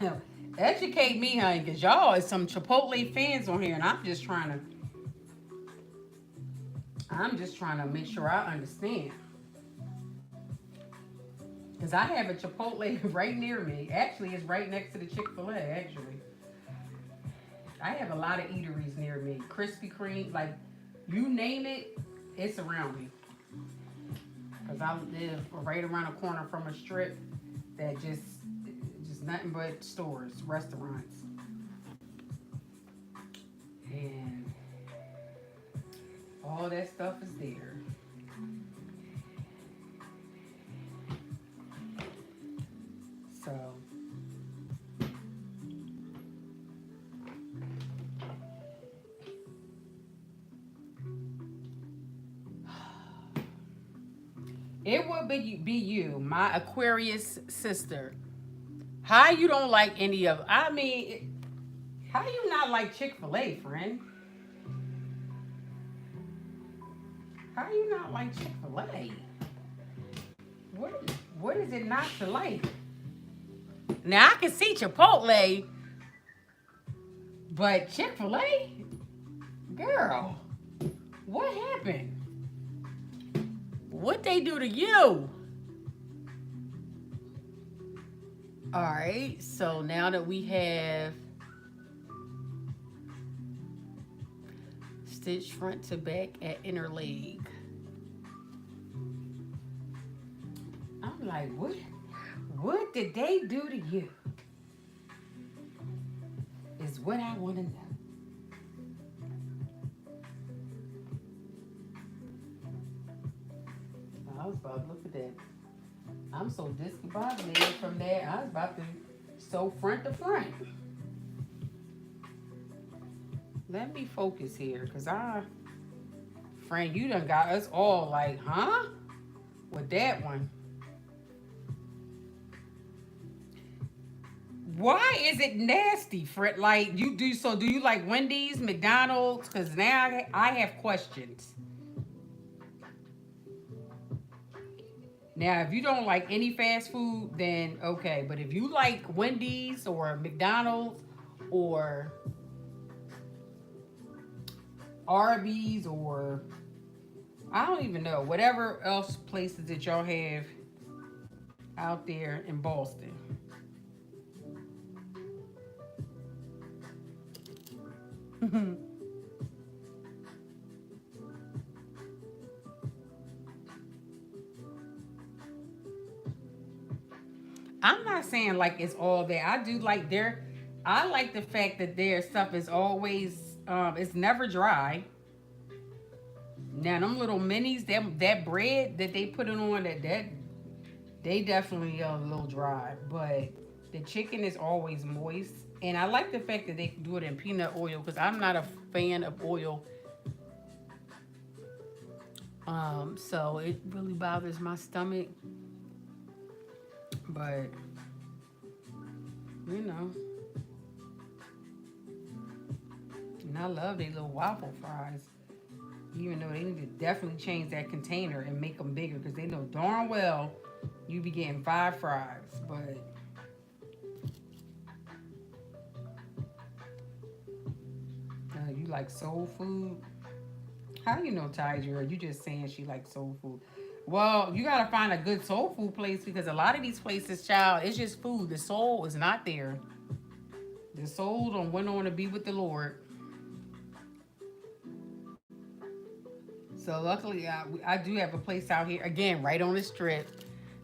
there? Educate me, honey, because y'all is some Chipotle fans on here, and I'm just trying to make sure I understand. Because I have a Chipotle right near me. Actually, it's right next to the Chick-fil-A, actually. I have a lot of eateries near me. Krispy Kreme, like, you name it, it's around me. Because I live right around the corner from a strip that just nothing but stores, restaurants. And all that stuff is there. So it would be you, my Aquarius sister. How you don't like any of? I mean, how you not like Chick-fil-A, friend? How you not like Chick-fil-A? What is it not to like? Now I can see Chipotle, but Chick-fil-A, girl, what happened? What they do to you? All right, so now that we have stitch front to back at inner leg, I'm like, what did they do to you? Is what I want to know. I was about to look at that. I'm so discombobulated from that. I was about to sew front to front. Let me focus here, cause friend, you done got us all like, huh? With that one. Why is it nasty, Fred? Like you do so? Do you like Wendy's, McDonald's? Because now I have questions. Now, if you don't like any fast food, then okay. But if you like Wendy's or McDonald's or Arby's or I don't even know whatever else places that y'all have out there in Boston. I'm not saying like it's all there. I do like their. I like the fact that their stuff is always. It's never dry. Now them little minis, that bread that they put it on, that they definitely are a little dry, but the chicken is always moist. And I like the fact that they do it in peanut oil because I'm not a fan of oil. So it really bothers my stomach. But you know, and I love their little waffle fries. Even though they need to definitely change that container and make them bigger because they know darn well you be getting 5 fries. But you like soul food? How you know Tyja? You just saying she likes soul food. Well, you gotta find a good soul food place because a lot of these places, child, it's just food. The soul is not there. The soul done went on to be with the Lord. So luckily, I do have a place out here again, right on the strip,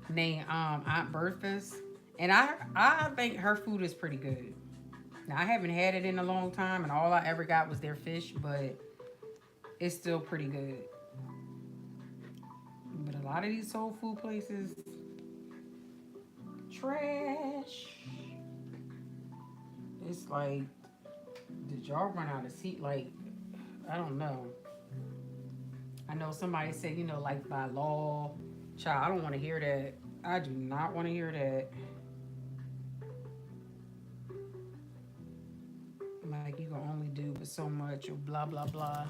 named Aunt Bertha's, and I think her food is pretty good. Now I haven't had it in a long time, and all I ever got was their fish, but it's still pretty good. But a lot of these soul food places, trash. It's like, did y'all run out of seat? Like, I don't know. I know somebody said, like by law, child, I don't want to hear that. I do not want to hear that. Like, you can only do but so much or blah, blah, blah.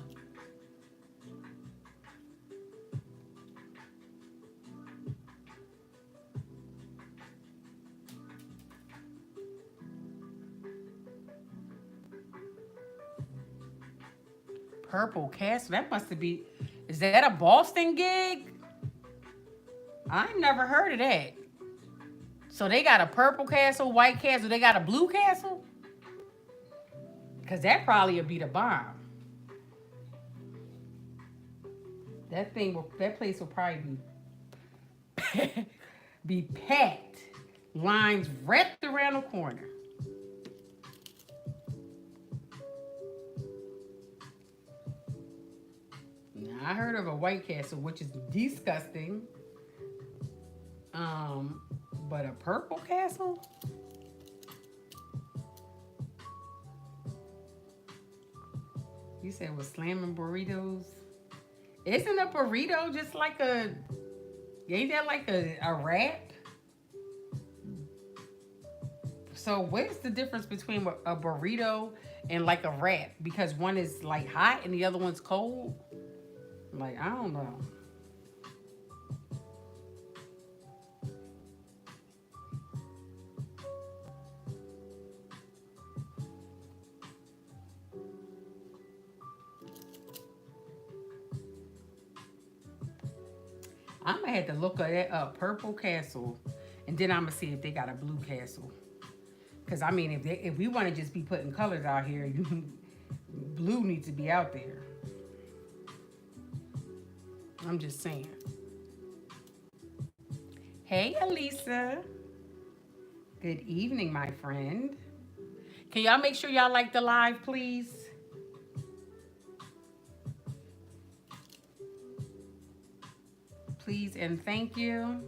Purple Castle, that must be, is that a Boston gig? I never heard of that. So they got a purple castle, white castle, they got a blue castle? Because that probably would be the bomb. That place will probably be packed. Lines wrapped around the corner. Now, I heard of a White Castle, which is disgusting. But a purple castle? You said with slamming burritos? Isn't a burrito just like ain't that like a wrap? So what's the difference between a burrito and like a wrap? Because one is like hot and the other one's cold? Like, I don't know. I'm gonna have to look at that up, Purple Castle, and then I'm gonna see if they got a Blue Castle. Cause I mean, if we want to just be putting colors out here, blue needs to be out there. I'm just saying. Hey, Elisa. Good evening, my friend. Can y'all make sure y'all like the live, please? Please and thank you.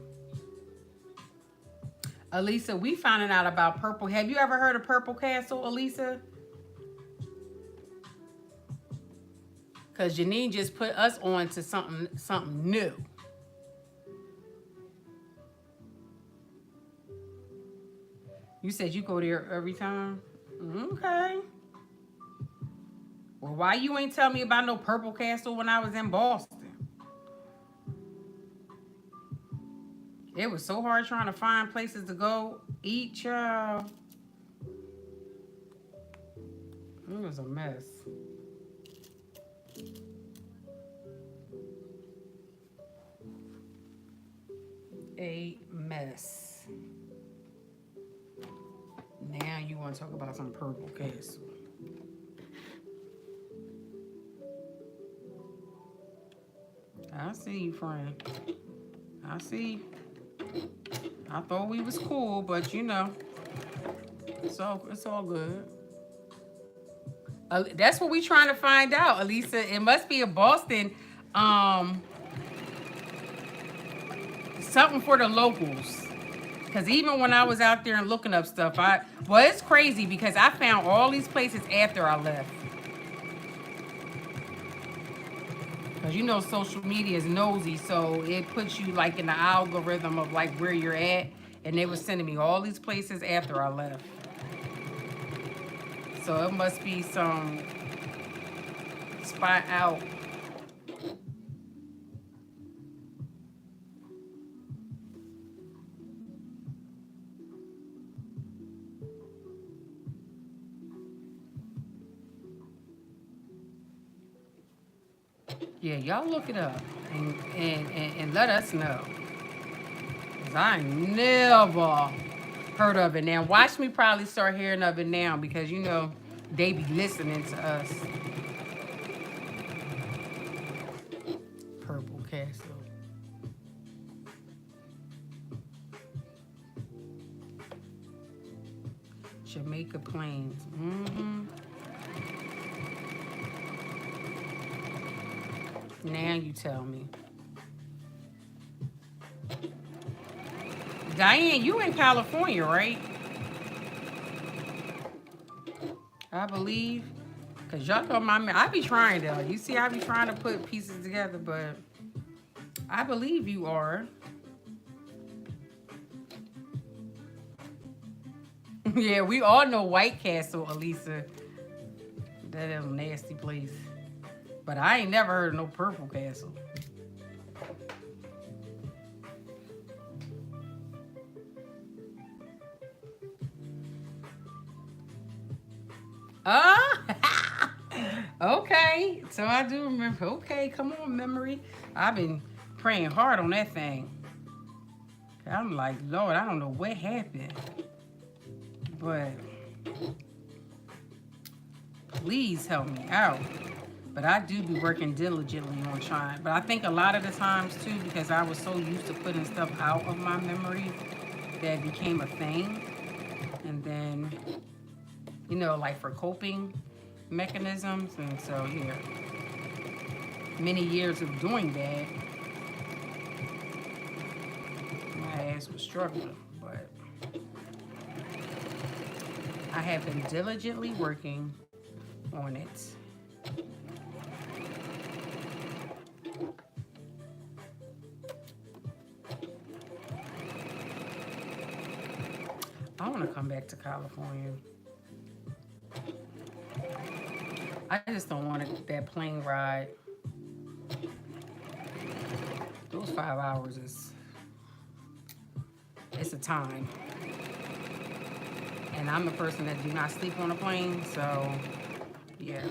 Elisa, we finding out about Purple. Have you ever heard of Purple Castle, Elisa? Because Janine just put us on to something new. You said you go there every time? Okay. Well, why you ain't tell me about no Purple Castle when I was in Boston? It was so hard trying to find places to go eat, child. It was a mess. A mess. Now you want to talk about some Purple Castle. I see you, friend. I see. I thought we was cool, but you know, it's all good. That's what we trying to find out, Elisa. It must be a Boston, something for the locals. Cause even when I was out there and looking up stuff, well, it's crazy because I found all these places after I left. Cause you know social media is nosy, so it puts you like in the algorithm of like where you're at, and they were sending me all these places after I left. So it must be some spot out. Yeah, y'all look it up and let us know. Cause I never heard of it. Now watch me probably start hearing of it now because you know they be listening to us. Purple Castle. Jamaica Plains. Now you tell me. Diane, you in California, right? I believe. Because y'all know I be trying though. You see, I be trying to put pieces together, but I believe you are. Yeah, we all know White Castle, Elisa. That is a nasty place. But I ain't never heard of no Purple Castle. Okay. So I do remember. Okay, come on, memory. I've been praying hard on that thing. I'm like, Lord, I don't know what happened. But please help me out. But I do be working diligently on trying. But I think a lot of the times, too, because I was so used to putting stuff out of my memory, that it became a thing. And then, you know, like for coping mechanisms. And so, yeah, many years of doing that, my ass was struggling. But I have been diligently working on it. I want to come back to California. I just don't want that plane ride. Those 5 hours it's a time. And I'm the person that do not sleep on a plane, so yeah.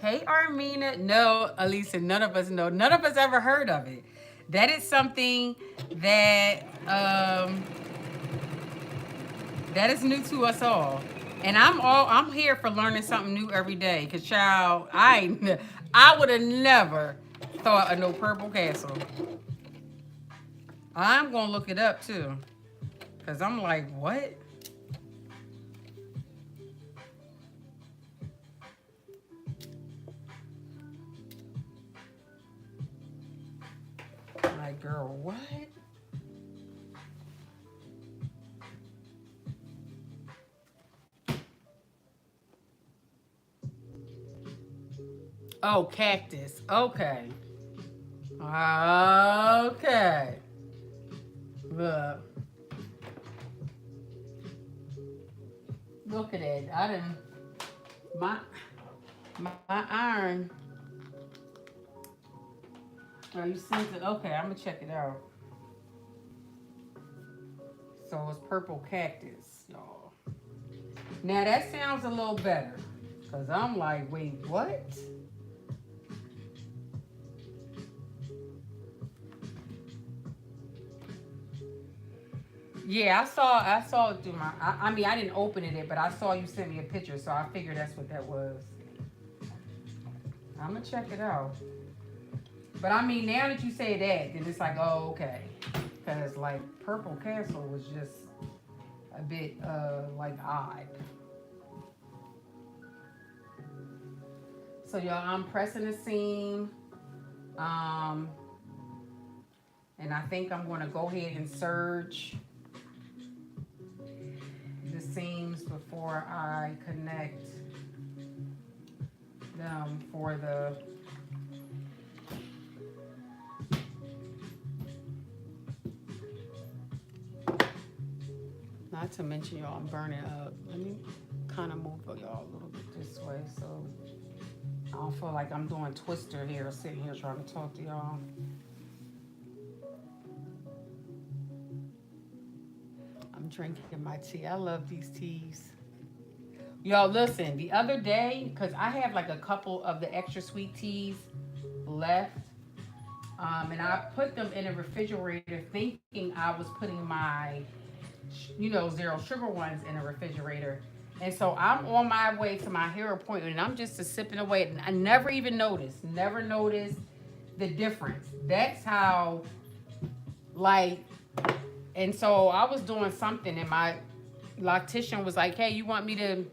Hey, Armina. No, Elisa, none of us know. None of us ever heard of it. That is something that that is new to us all. And I'm here for learning something new every day. Cause child, I would have never thought of no Purple Castle. I'm gonna look it up too. Cause I'm like, what? Like, girl, what? Oh, cactus. Okay. Okay. Look. Look at that. I didn't. My iron. Oh, you sent it? Okay, I'm gonna check it out. So it's purple cactus, y'all. Now that sounds a little better. Cause I'm like, wait, what? Yeah, I saw it through my I mean I didn't open it, but I saw you sent me a picture, so I figured that's what that was. I'm gonna check it out. But I mean now that you say that, then it's like, oh, okay. Cause like Purple Castle was just a bit like odd. So y'all, I'm pressing the seam. Um and I think I'm gonna go ahead and serge the seams before I connect them for the not to mention y'all I'm burning up. Let me kind of move y'all a little bit this way so I don't feel like I'm doing twister here sitting here trying to talk to y'all. I'm drinking my tea. I love these teas. Y'all listen, the other day, because I have like a couple of the extra sweet teas left, and I put them in a refrigerator thinking I was putting my, zero sugar ones in a refrigerator. And so I'm on my way to my hair appointment and I'm just sipping away. And I never noticed the difference. That's how, like, and so I was doing something and my loctician was like, hey, you want me to,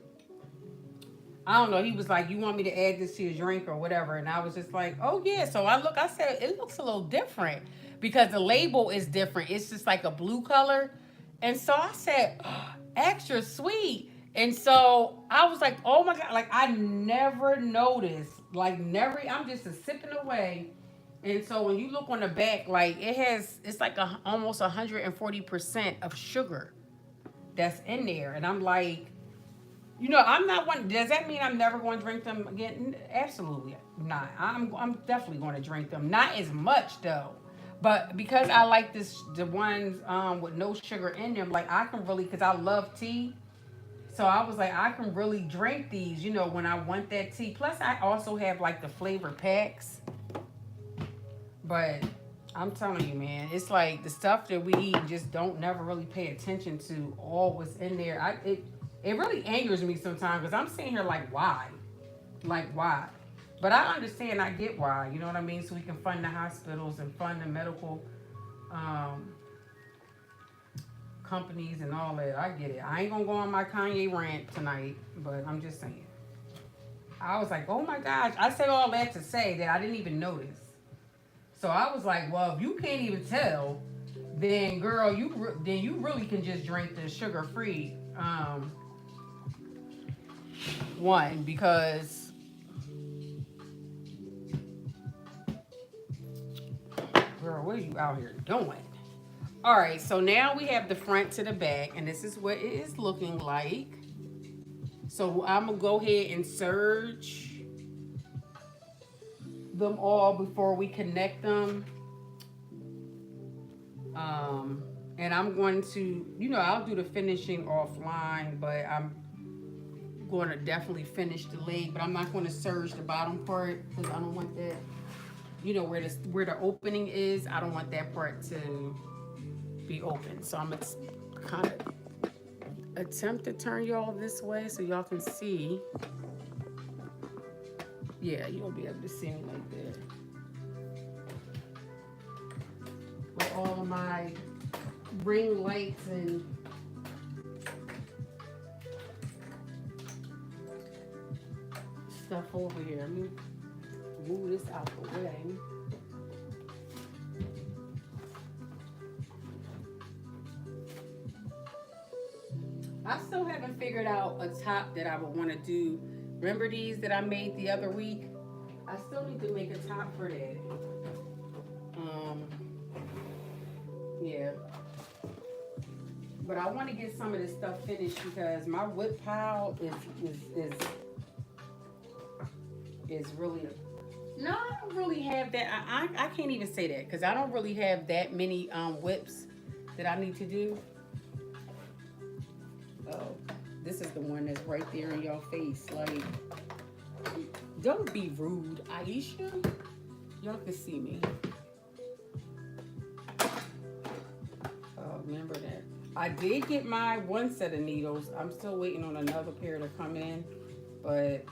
I don't know. He was like, you want me to add this to your drink or whatever? And I was just like, oh, yeah. So I said, it looks a little different because the label is different. It's just like a blue color. And so I said, oh, extra sweet. And so I was like, oh my God. Like, I never noticed. Like, never. I'm just sipping away. And so when you look on the back, like, it's like almost 140% of sugar that's in there. And I'm like, I'm not one. Does that mean I'm never going to drink them again? Absolutely not. I'm definitely going to drink them. Not as much though, but because I like the ones with no sugar in them. Like I can really, because I love tea. So I was like, I can really drink these. When I want that tea. Plus, I also have like the flavor packs. But I'm telling you, man, it's like the stuff that we eat and just don't never really pay attention to all what's in there. It really angers me sometimes because I'm sitting here like, why? Like, why? But I understand, I get why. You know what I mean? So we can fund the hospitals and fund the medical um, companies and all that. I get it. I ain't going to go on my Kanye rant tonight, but I'm just saying. I was like, oh my gosh. I said all that to say that I didn't even notice. So I was like, well, if you can't even tell, then girl, you really can just drink the sugar-free one because girl, what are you out here doing? All right, so now we have the front to the back, and this is what it is looking like. So I'm gonna go ahead and serge them all before we connect them. And I'm going to, I'll do the finishing offline, but I'm going to definitely finish the leg, but I'm not going to serge the bottom part because I don't want that, where the opening is. I don't want that part to be open. So I'm going to kind of attempt to turn y'all this way so y'all can see. Yeah, you'll be able to see me like that. With all of my ring lights and stuff over here. Let me move this out the way. I still haven't figured out a top that I would want to do. Remember these that I made the other week? I still need to make a top for that. Yeah. But I want to get some of this stuff finished because my whip pile is really. No, I don't really have that. I can't even say that because I don't really have that many whips that I need to do. Oh, this is the one that's right there in your face. Like, don't be rude, Aisha. Y'all can see me. Remember that. I did get my one set of needles. I'm still waiting on another pair to come in, but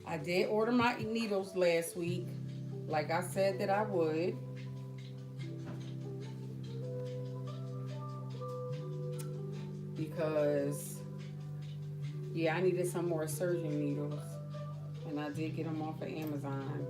I did order my needles last week, like I said that I would. Because, yeah, I needed some more surgeon needles, and I did get them off of Amazon.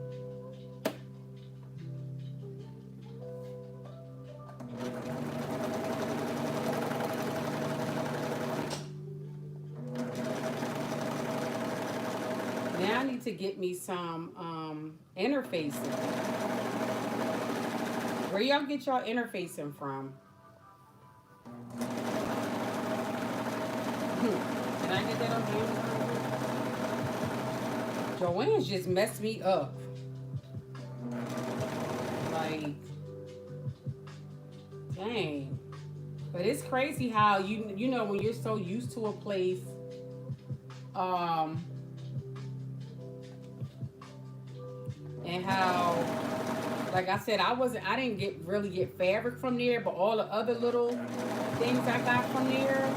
Now I need to get me some interfacing. Where y'all get y'all interfacing from? Can I get that on Amazon? Joanne's just messed me up. Like, dang. But it's crazy how you know when you're so used to a place, and how, like I said, I didn't really get fabric from there, but all the other little things I got from there.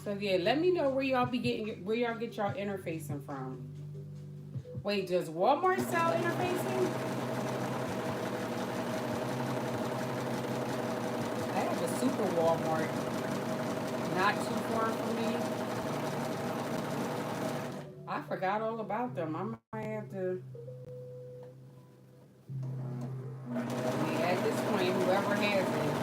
So yeah, let me know where y'all get y'all interfacing from. Wait, does Walmart sell interfacing? I have a super Walmart not too far from me. I forgot all about them. I might have to. At this point, whoever has it.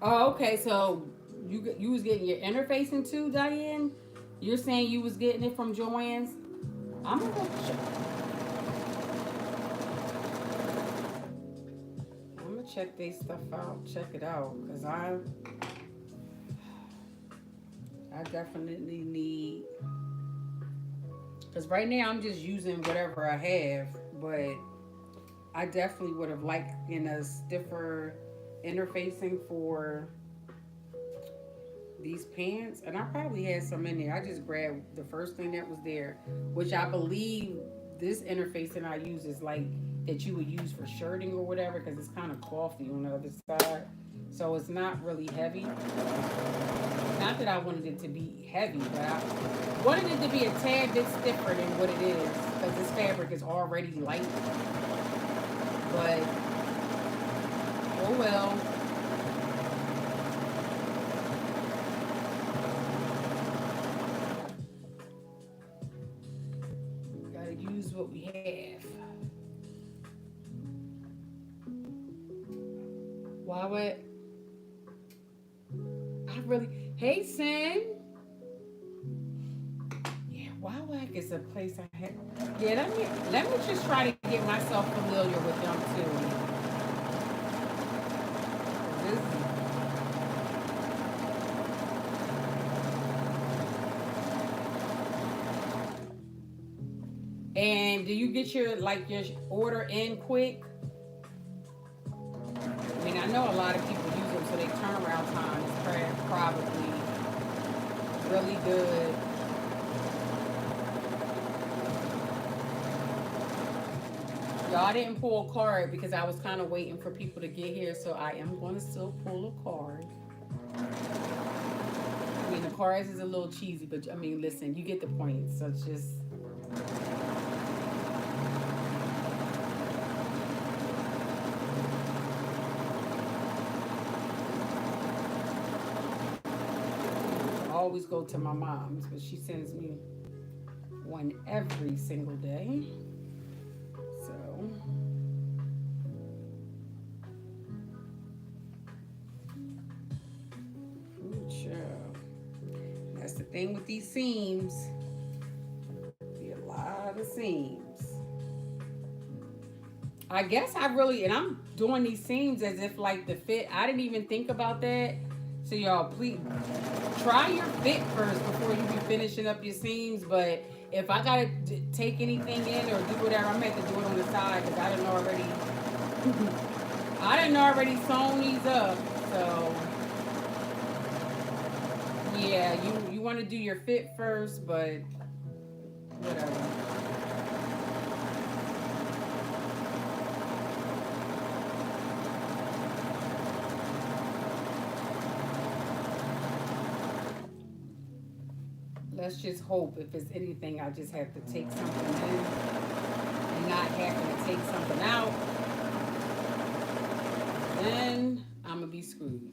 Oh, okay. So you was getting your interfacing too, Diane? You're saying you was getting it from Joanne's? I'm gonna go check. I'm gonna check this stuff out. Check it out, cause I definitely need. Cause right now I'm just using whatever I have, but I definitely would have liked in a stiffer interfacing for these pants, and I probably had some in there. I just grabbed the first thing that was there, which I believe this interfacing I use is like that you would use for shirting or whatever, because it's kind of clothy on the other side, so it's not really heavy. Not that I wanted it to be heavy, but I wanted it to be a tad bit stiffer than what it is, because this fabric is already light. But oh well. Gotta use what we have. Why would I really? Hey, Sin. Yeah, Wildwack is a place I had. Yeah, let me just try to get myself familiar with them too. And do you get your order in quick? I mean, I know a lot of people use them, so their turnaround time is probably really good. Y'all didn't pull a card because I was kind of waiting for people to get here, so I am going to still pull a card. I mean, the cards is a little cheesy, but I mean, listen, you get the point. So it's just. always go to my mom's, but she sends me one every single day. So, ooh, child. That's the thing with these seams. Be a lot of seams. I guess I really, and I'm doing these seams as if like the fit. I didn't even think about that. So y'all, please try your fit first before you be finishing up your seams. But if I gotta take anything in or do whatever, I'm gonna have to do it on the side because I didn't already, I didn't already sewn these up. So yeah, you want to do your fit first, but whatever. Let's just hope if it's anything, I just have to take something in and not having to take something out. Then I'm going to be screwed.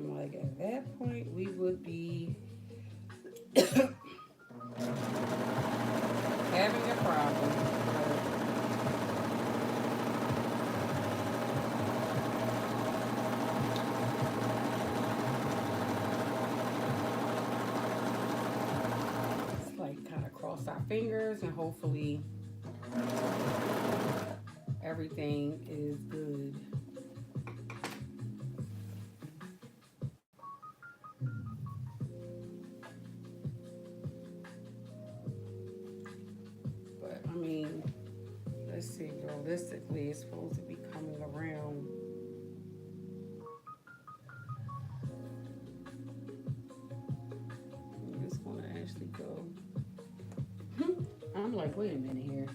Like at that point, we would be having a problem. It's like kind of cross our fingers and hopefully everything is good. But I mean, let's see, realistically, it's supposed to be coming around. It's gonna actually go. I'm like, wait a minute here.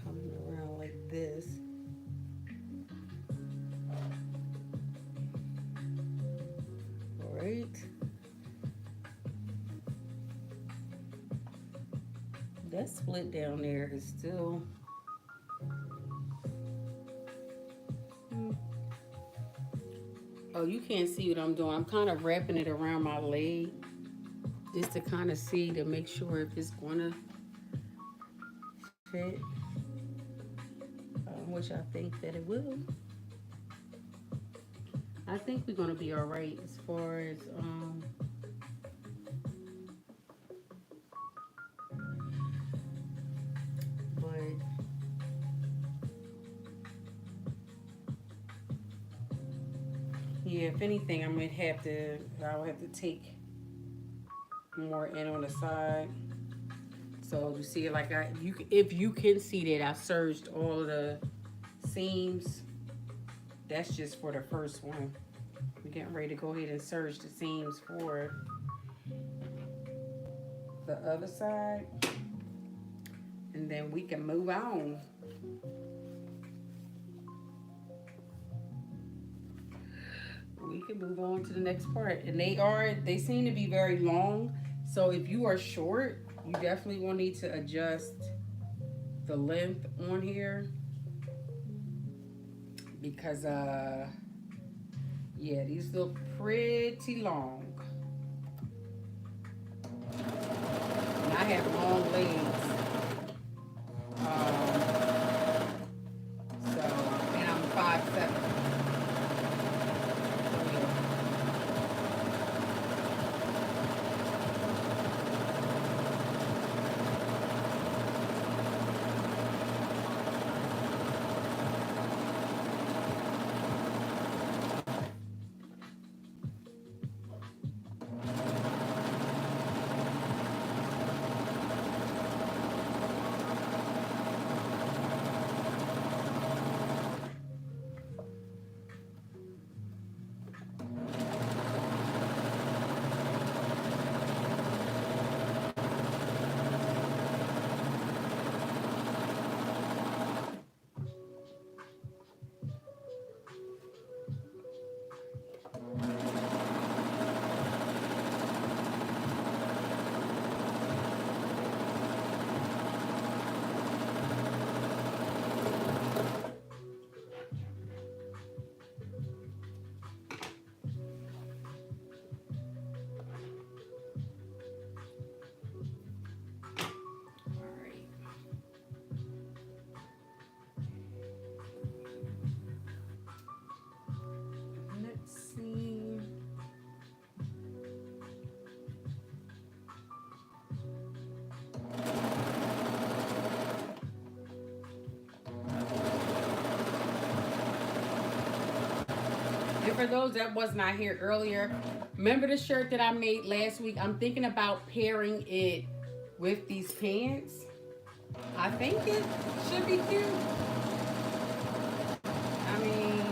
Coming around like this. All right. That split down there is still. Oh, you can't see what I'm doing. I'm kind of wrapping it around my leg just to kind of see to make sure if it's gonna fit, which I think that it will. I think we're gonna be all right as far as but yeah, if anything, I'll have to take more in on the side. So you see, like if you can see that I serged all of the seams. That's just for the first one. We're getting ready to go ahead and serge the seams for the other side, and then we can move on. We can move on to the next part, and they seem to be very long. So if you are short, you definitely will need to adjust the length on here because yeah, these look pretty long. And I have long legs. And I'm 5'7". And for those that was not here earlier, remember the shirt that I made last week? I'm thinking about pairing it with these pants. I think it should be cute. I mean,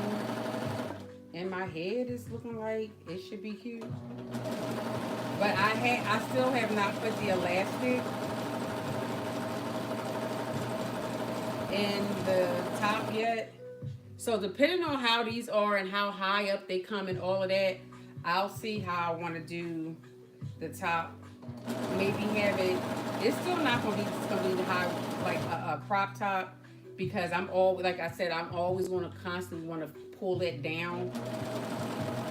in my head, it's looking like it should be cute. But I still have not put the elastic in the top yet. So depending on how these are and how high up they come and all of that, I'll see how I want to do the top. Maybe have it. It's still not gonna be. It's gonna be the high like a crop top because I'm all like I said. I'm always gonna constantly want to pull it down,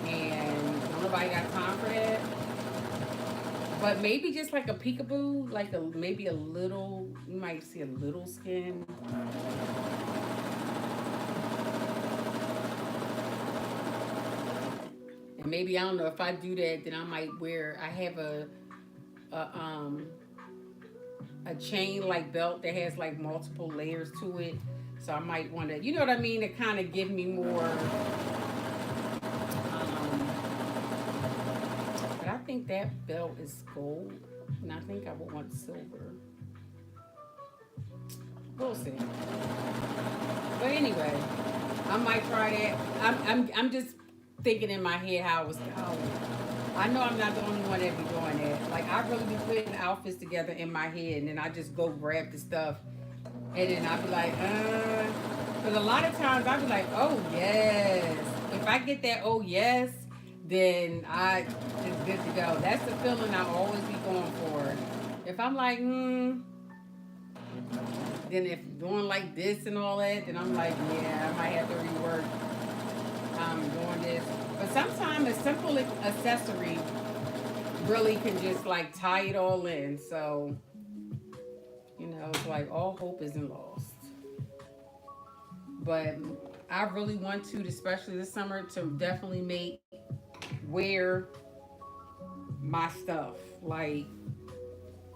and nobody got time for that. But maybe just like a peekaboo, like a maybe a little. You might see a little skin. And maybe I don't know if I do that, then I might wear. I have a um a chain like belt that has like multiple layers to it. So I might want to, you know what I mean, to kind of give me more. But I think that belt is gold, and I think I would want silver. We'll see. But anyway, I might try that. I'm just thinking in my head how it was. How I know I'm not the only one that be doing that. Like I really be putting outfits together in my head, and then I just go grab the stuff, and then I be like, But a lot of times I be like, oh yes. If I get that oh yes, then it's good to go. That's the feeling I always be going for. If I'm like, then if doing like this and all that, then I'm like, yeah, I might have to rework doing this. But sometimes a simple accessory really can just like tie it all in. So, it's like all hope isn't lost. But I really want to, especially this summer, to definitely wear my stuff. Like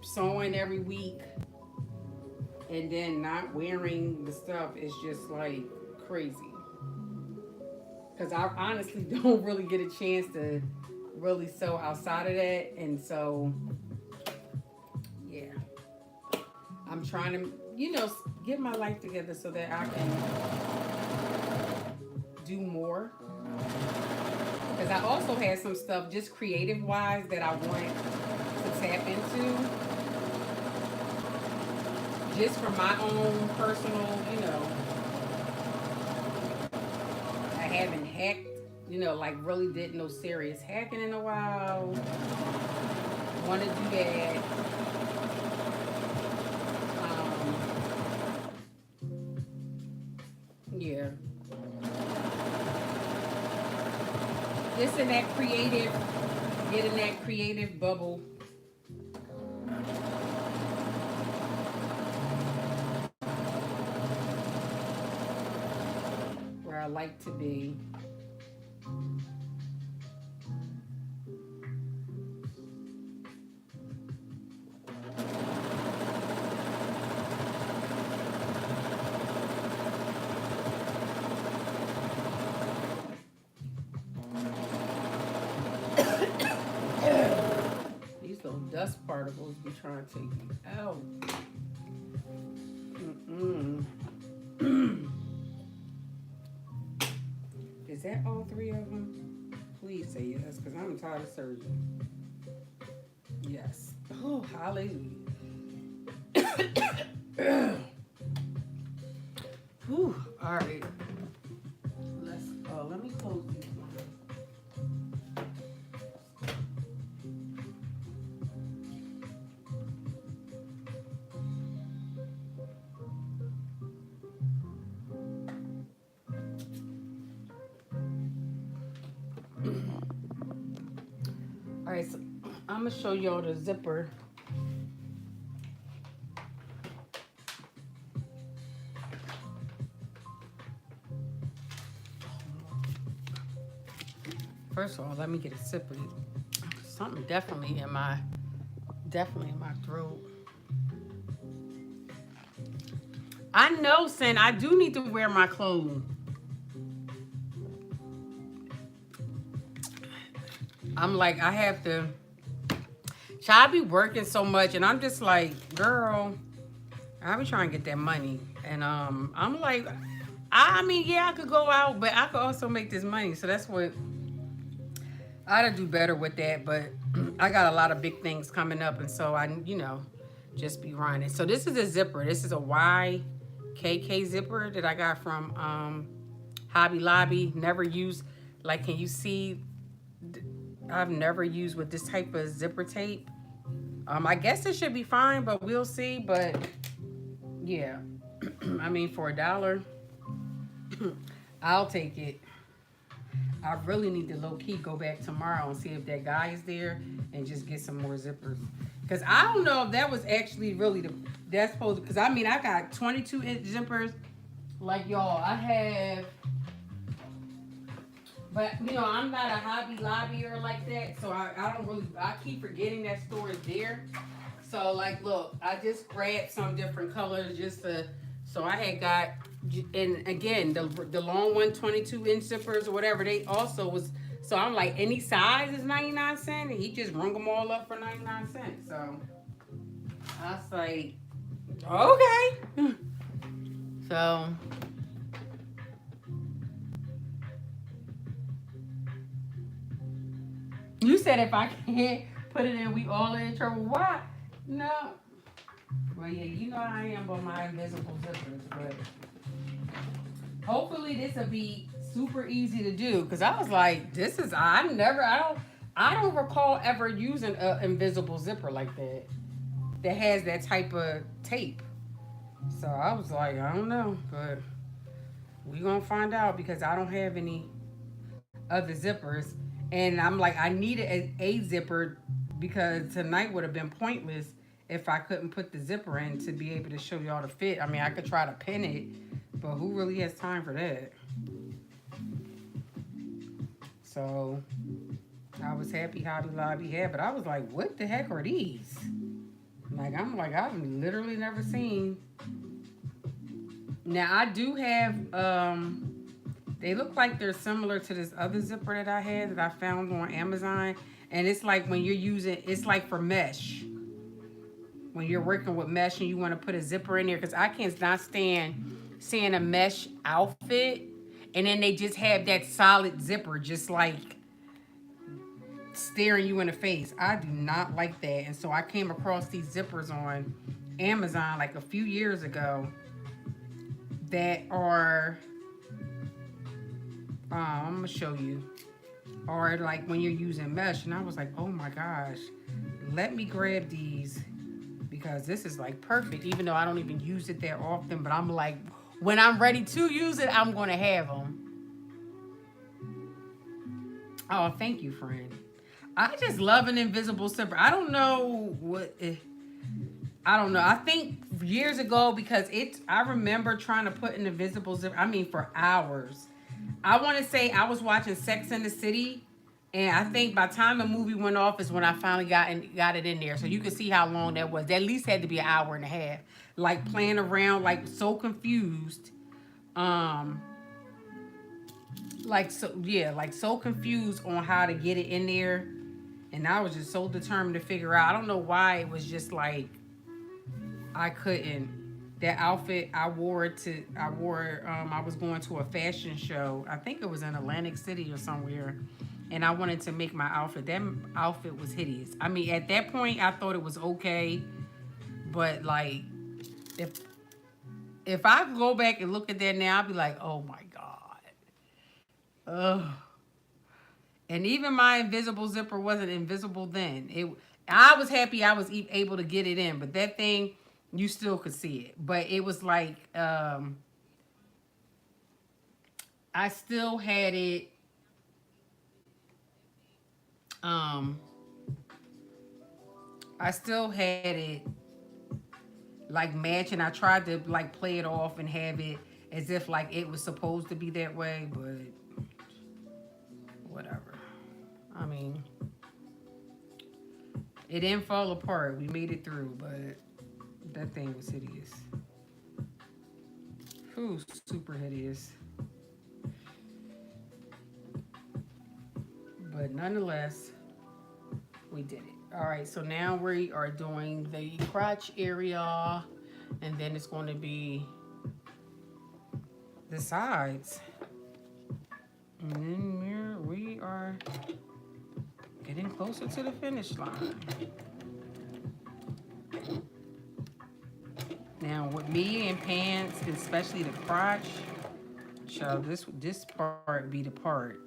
sewing every week and then not wearing the stuff is just like crazy. Because I honestly don't really get a chance to really sew outside of that. And so, yeah, I'm trying to, get my life together so that I can do more. Because I also had some stuff just creative wise that I want to tap into. Just for my own personal, I haven't hacked, like really did no serious hacking in a while. Want to do that. Yeah. Just in that creative, get in that creative bubble. Where I like to be. These little dust particles be trying to take you out. Is that all three of them? Please say yes, because I'm tired of surgery. Yes. Oh, hallelujah. Whew. All right. Let me close these ones. All right, so I'm gonna show y'all the zipper. First of all, let me get a sip of it. Something definitely in my throat. I know, Sin, I do need to wear my clothes. I'm like, I have to. I be working so much, and I'm just like, girl, I be trying to get that money, and I'm like, I mean, yeah, I could go out, but I could also make this money. So that's what I gotta do better with that. But I got a lot of big things coming up, and so I, just be running. So this is a zipper. This is a YKK zipper that I got from Hobby Lobby. Never used. Like, can you see? I've never used with this type of zipper tape. I guess it should be fine, but we'll see. But yeah, I mean, for $1, I'll take it. I really need to low key go back tomorrow and see if that guy is there and just get some more zippers. Cause I don't know if that was actually really that's supposed to. Cause I mean I got 22-inch zippers, like y'all. I have, but I'm not a Hobby Lobbyer like that, so I don't really. I keep forgetting that store is there. So like, look, I just grabbed some different colors just to. So I had got, and again, the long one, 22-inch zippers or whatever, they also was, so I'm like, any size is 99 cents, and he just rung them all up for 99 cents. So I was like, okay. So you said if I can't put it in, we all in trouble. Why? No. Well, yeah, I am on my invisible zippers, but hopefully this will be super easy to do. Cause I was like, I don't recall ever using an invisible zipper like that. That has that type of tape. So I was like, I don't know, but we gonna find out because I don't have any other zippers, and I'm like, I needed a zipper because tonight would have been pointless if I couldn't put the zipper in to be able to show y'all the fit. I mean, I could try to pin it, but who really has time for that? So I was happy Hobby Lobby had, but I was like, what the heck are these? I've literally never seen. Now I do have they look like they're similar to this other zipper that I had that I found on Amazon. And it's like when you're using, it's like for mesh. When you're working with mesh and you want to put a zipper in there, because I cannot stand seeing a mesh outfit and then they just have that solid zipper just like staring you in the face. I do not like that. And so I came across these zippers on Amazon like a few years ago that are I'm gonna show you, or like when you're using mesh, and I was like, oh my gosh, let me grab these because this is like perfect, even though I don't even use it that often, but I'm like, when I'm ready to use it, I'm gonna have them. Oh, thank you, friend. I just love an invisible zipper. I don't know what I don't know. I think years ago, because I remember trying to put an invisible zipper, I mean for hours. I want to say I was watching Sex and the City, and I think by the time the movie went off is when I finally got it in there. So you can see how long that was. That at least had to be an hour and a half. Like playing around, like so confused. Um, like so confused on how to get it in there. And I was just so determined to figure out. I don't know why it was just like I couldn't. That outfit I wore I was going to a fashion show. I think it was in Atlantic City or somewhere. And I wanted to make my outfit. That outfit was hideous. I mean, at that point I thought it was okay, but like if I go back and look at that now, I'll be like, oh my God. Ugh. And even my invisible zipper wasn't invisible then. I was happy I was able to get it in, but that thing, you still could see it. But it was like, I still had it, I still had it like matching. I tried to like play it off and have it as if like it was supposed to be that way, but whatever. I mean, it didn't fall apart. We made it through, but that thing was hideous. Ooh, super hideous. But nonetheless, We did it. All right, so now we are doing the crotch area, and then it's going to be the sides. And then we are getting closer to the finish line. Now with me and pants, especially the crotch, so this part be the part.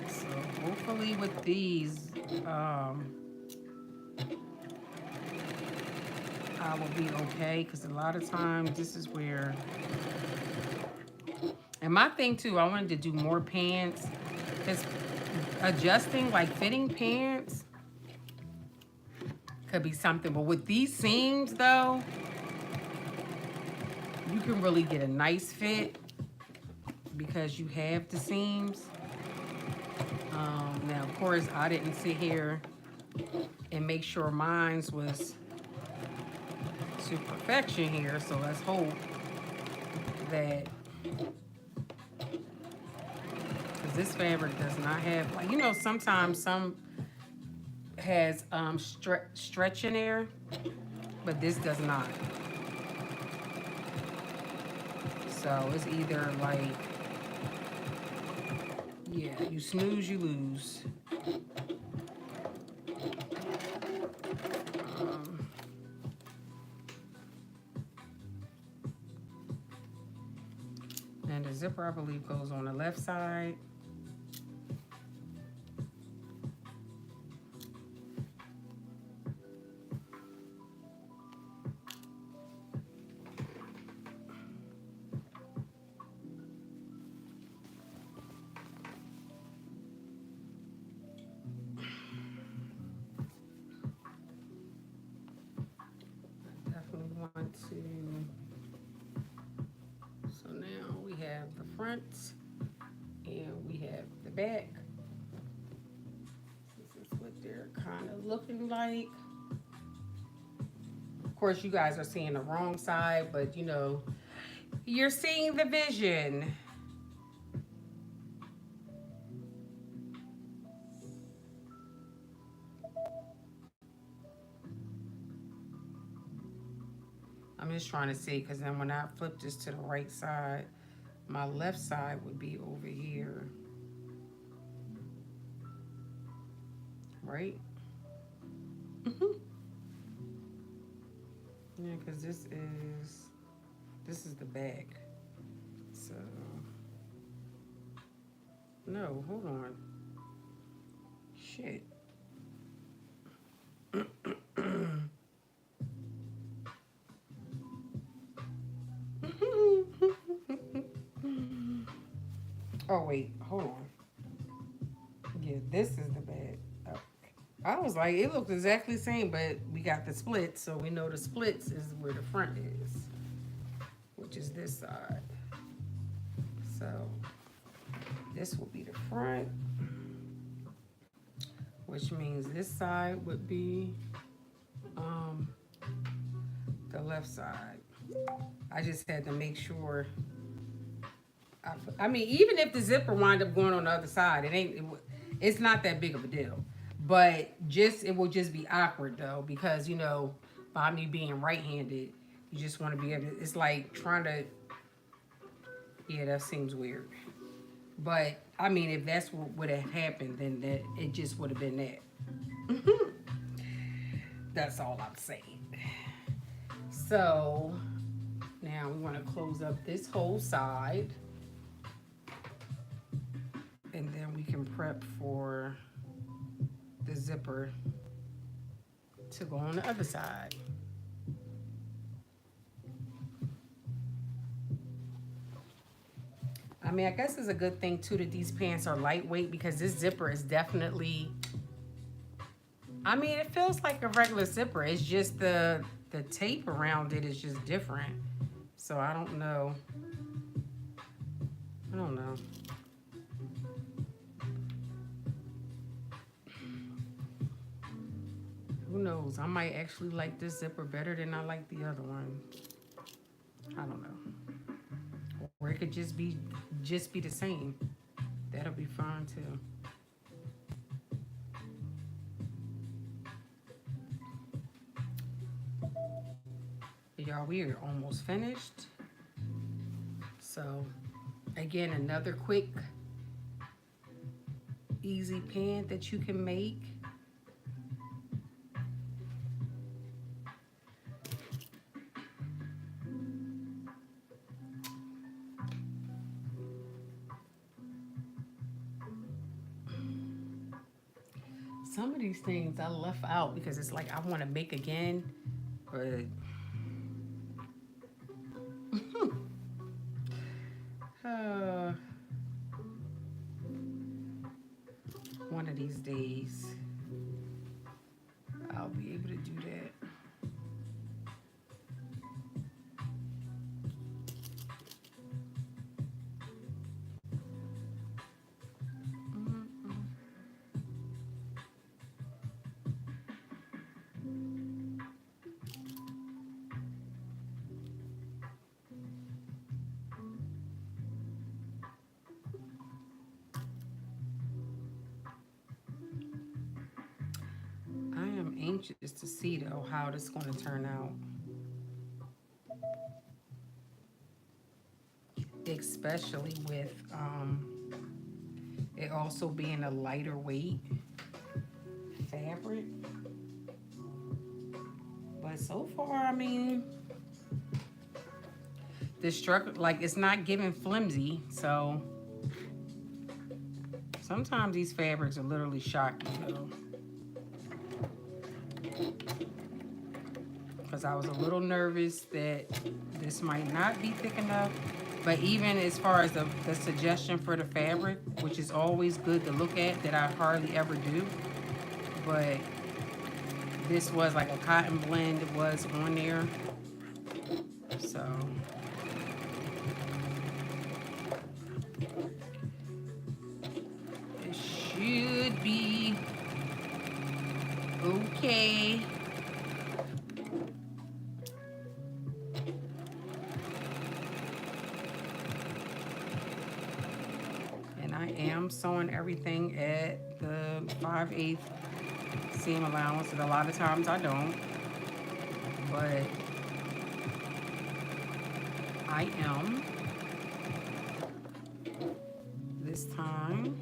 So hopefully with these, I will be okay, because a lot of times this is where. And my thing too, I wanted to do more pants, because adjusting, like fitting pants, could be something. But with these seams though, you can really get a nice fit because you have the seams. Now of course I didn't sit here and make sure mine's was to perfection here, so let's hope that, because this fabric does not have, like, you know, sometimes some has stretch in there, but this does not. So it's either like, yeah, you snooze, you lose. And the zipper, I believe, goes on the left side. So now we have the front and we have the back. This is what they're kind of looking like. Of course, you guys are seeing the wrong side, but you know, you're seeing the vision. I'm just trying to see, because then when I flip this to the right side, my left side would be over here. Right? Yeah, because this is the back. So, no, hold on. Shit. Oh wait, hold on. Yeah, this is the bed. Oh. I was like, it looks exactly the same, but we got the splits, so we know the splits is where the front is, which is this side. So this will be the front, which means this side would be the left side. I just had to make sure. I mean, even if the zipper wind up going on the other side, it's not that big of a deal. But it will just be awkward though, because you know, by me being right-handed, you just want to be able to, it's like trying to, yeah, that seems weird. But I mean, if that's what would have happened, then it just would have been that. That's all I'm saying. So now we want to close up this whole side. And then we can prep for the zipper to go on the other side. I mean, I guess it's a good thing too that these pants are lightweight, because this zipper is definitely, I mean, it feels like a regular zipper. It's just the tape around it is just different. So I don't know. Who knows? I might actually like this zipper better than I like the other one. I don't know. Or it could just be the same. That'll be fine too. y'all, we are almost finished. So again, another quick, easy pant that you can make. Some of these things I left out because it's like I want to make again, but one of these days I'll be able to do that. Anxious to see though how this is going to turn out, especially with it also being a lighter weight fabric. But so far, I mean, the structure, like, it's not giving flimsy. So sometimes these fabrics are literally shocking though. Because I was a little nervous that this might not be thick enough. But even as far as the suggestion for the fabric, which is always good to look at, that I hardly ever do. But this was like a cotton blend, it was on there. So it should be okay. I'm sewing everything at the 5/8 seam allowance, and a lot of times I don't, but I am this time.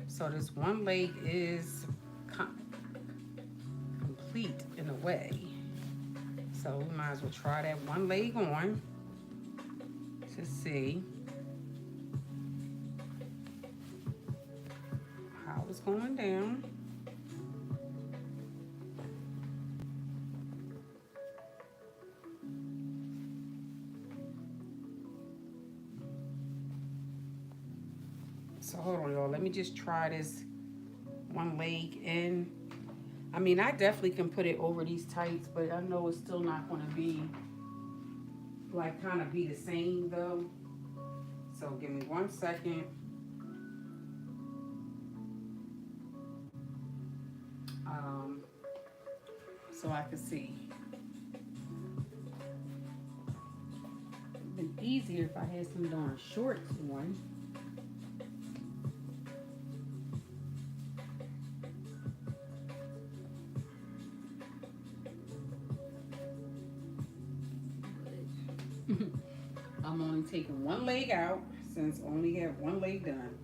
So this one leg is complete in a way. So we might as well try that one leg on to see how it's going down. So hold on, y'all. Let me just try this one leg in. I mean, I definitely can put it over these tights, but I know it's still not going to be, like, kind of be the same, though. So give me 1 second. So I can see. It'd been easier if I had some darn shorts on. I'm only taking one leg out since I only have one leg done.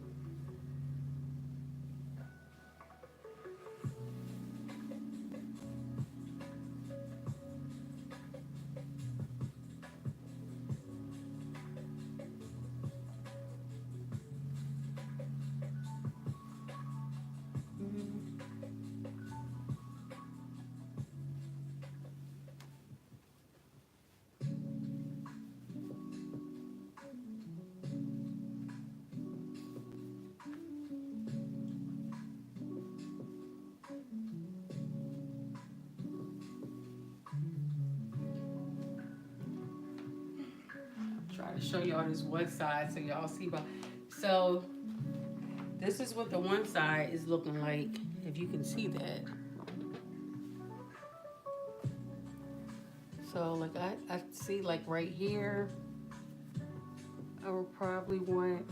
try to show y'all this one side so y'all see. But so this is what the one side is looking like, if you can see that. So like I see like right here, I would probably want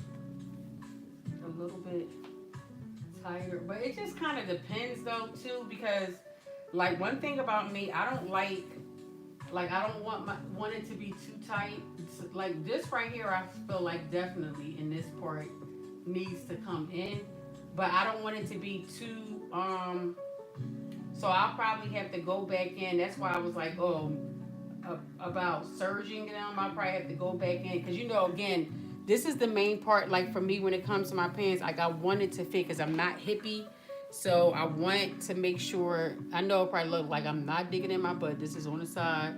a little bit tighter, but it just kind of depends though too, because like one thing about me, I don't like I don't want it to be too tight. It's like this right here, I feel like definitely in this part needs to come in, but I don't want it to be too so I'll probably have to go back in. That's why I was like, about surging them, I probably have to go back in, because you know, again, this is the main part. Like for me, when it comes to my pants, like I want it to fit because I'm not hippie, so I want to make sure. I know it probably look like I'm not digging in my butt. This is on the side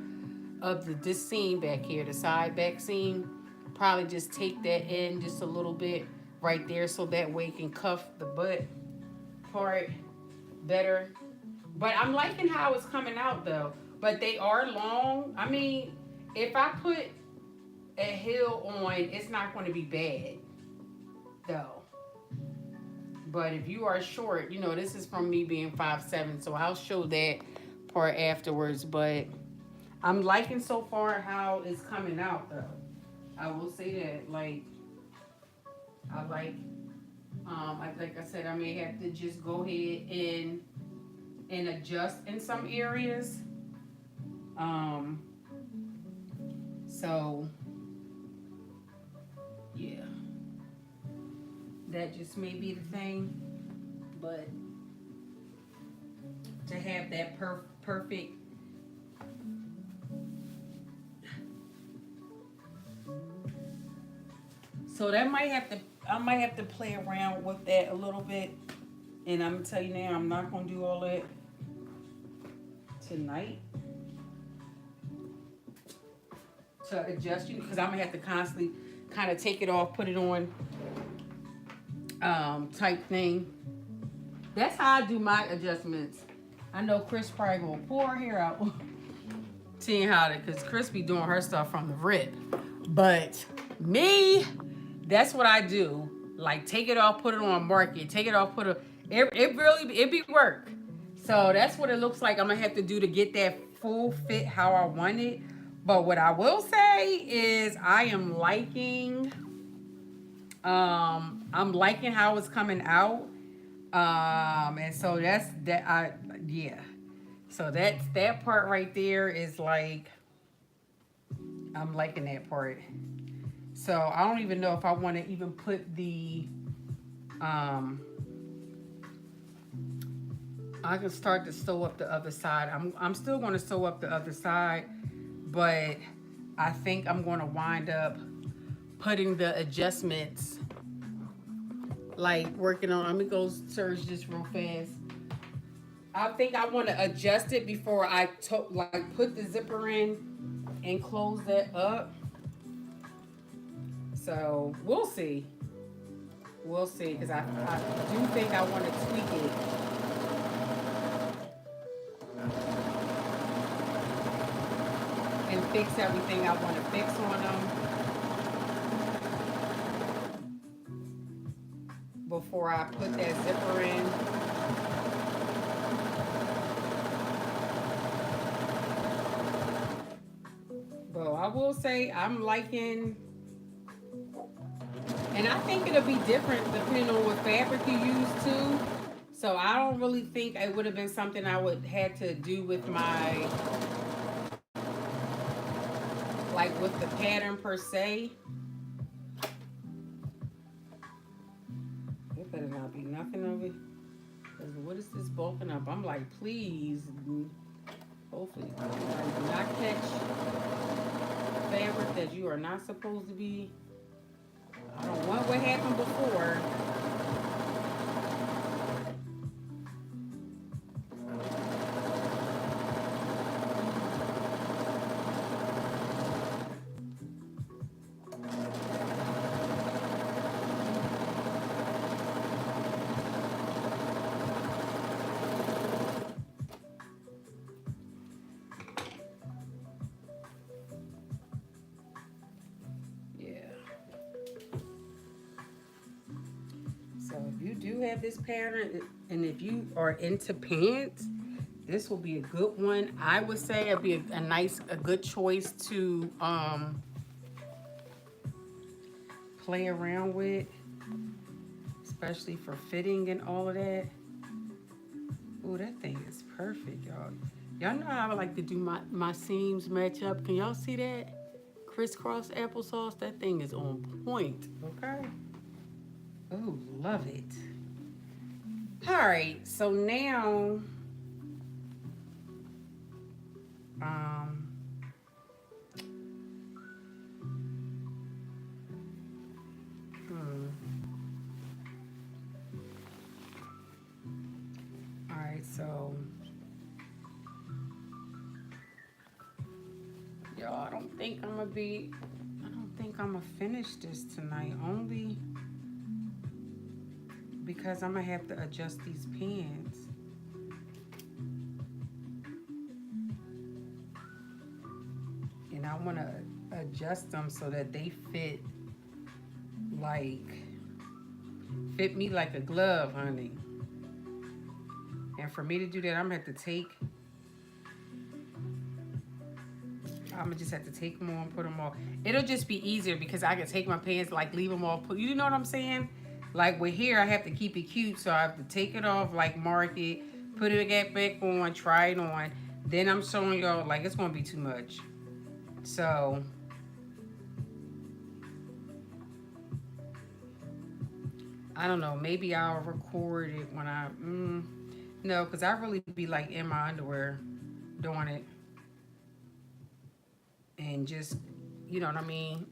of this seam back here, the side back seam. Probably just take that in just a little bit right there, so that way it can cuff the butt part better. But I'm liking how it's coming out though. But they are long. I mean, if I put a heel on, it's not going to be bad though. But if you are short, you know, this is from me being 5'7", so I'll show that part afterwards. But I'm liking so far how it's coming out though. I will say that, like, I like I said, I may have to just go ahead and adjust in some areas. So yeah, that just may be the thing, but to have that perfect so that I might have to play around with that a little bit, and I'm gonna tell you now, I'm not gonna do all that tonight to adjust you, because I'm gonna have to constantly kind of take it off, put it on, type thing. That's how I do my adjustments. I know Chris probably gonna pull her hair out, seeing how to, because Chris be doing her stuff from the rip. But me, that's what I do. Like, take it off, put it on, mark it. Take it off, put it. It be work. So that's what it looks like I'm gonna have to do to get that full fit how I want it. But what I will say is I'm liking how it's coming out. And so that's that. Yeah. So that's that part right there is like, I'm liking that part. So I don't even know if I want to even put the I can start to sew up the other side. I'm still going to sew up the other side, but I think I'm going to wind up putting the adjustments, like working on. Let me go search this real fast. I think I want to adjust it before I put the zipper in and close that up. So we'll see. We'll see, because I do think I want to tweak it. And fix everything I want to fix on them before I put that zipper in. But I will say I'm liking, and I think it'll be different depending on what fabric you use too. So I don't really think it would have been something I would have to do with my, like with the pattern per se. It better not be nothing of it. Because what is this bulking up? I'm like, please, hopefully, do not catch fabric that you are not supposed to be. I don't want what happened before. do have this pattern, and if you are into pants, this will be a good one. I would say it'd be a good choice to play around with, especially for fitting and all of that. Oh, that thing is perfect, y'all. Y'all know how I like to do my seams match up. Can y'all see that? Crisscross applesauce. That thing is on point, okay? Oh, love it. All right, so now, all right, so, y'all, I don't think I'm gonna finish this tonight, only because I'm gonna have to adjust these pants. And I wanna adjust them so that they fit me like a glove, honey. And for me to do that, I'm gonna just have to take them on, put them on. It'll just be easier because I can take my pants, like leave them all put. You know what I'm saying? Like with here, I have to keep it cute, so I have to take it off, like mark it, put it back on, try it on. Then I'm showing y'all, like, it's gonna be too much. So I don't know. Maybe I'll record it when no, because I really be like in my underwear doing it. And just, you know what I mean?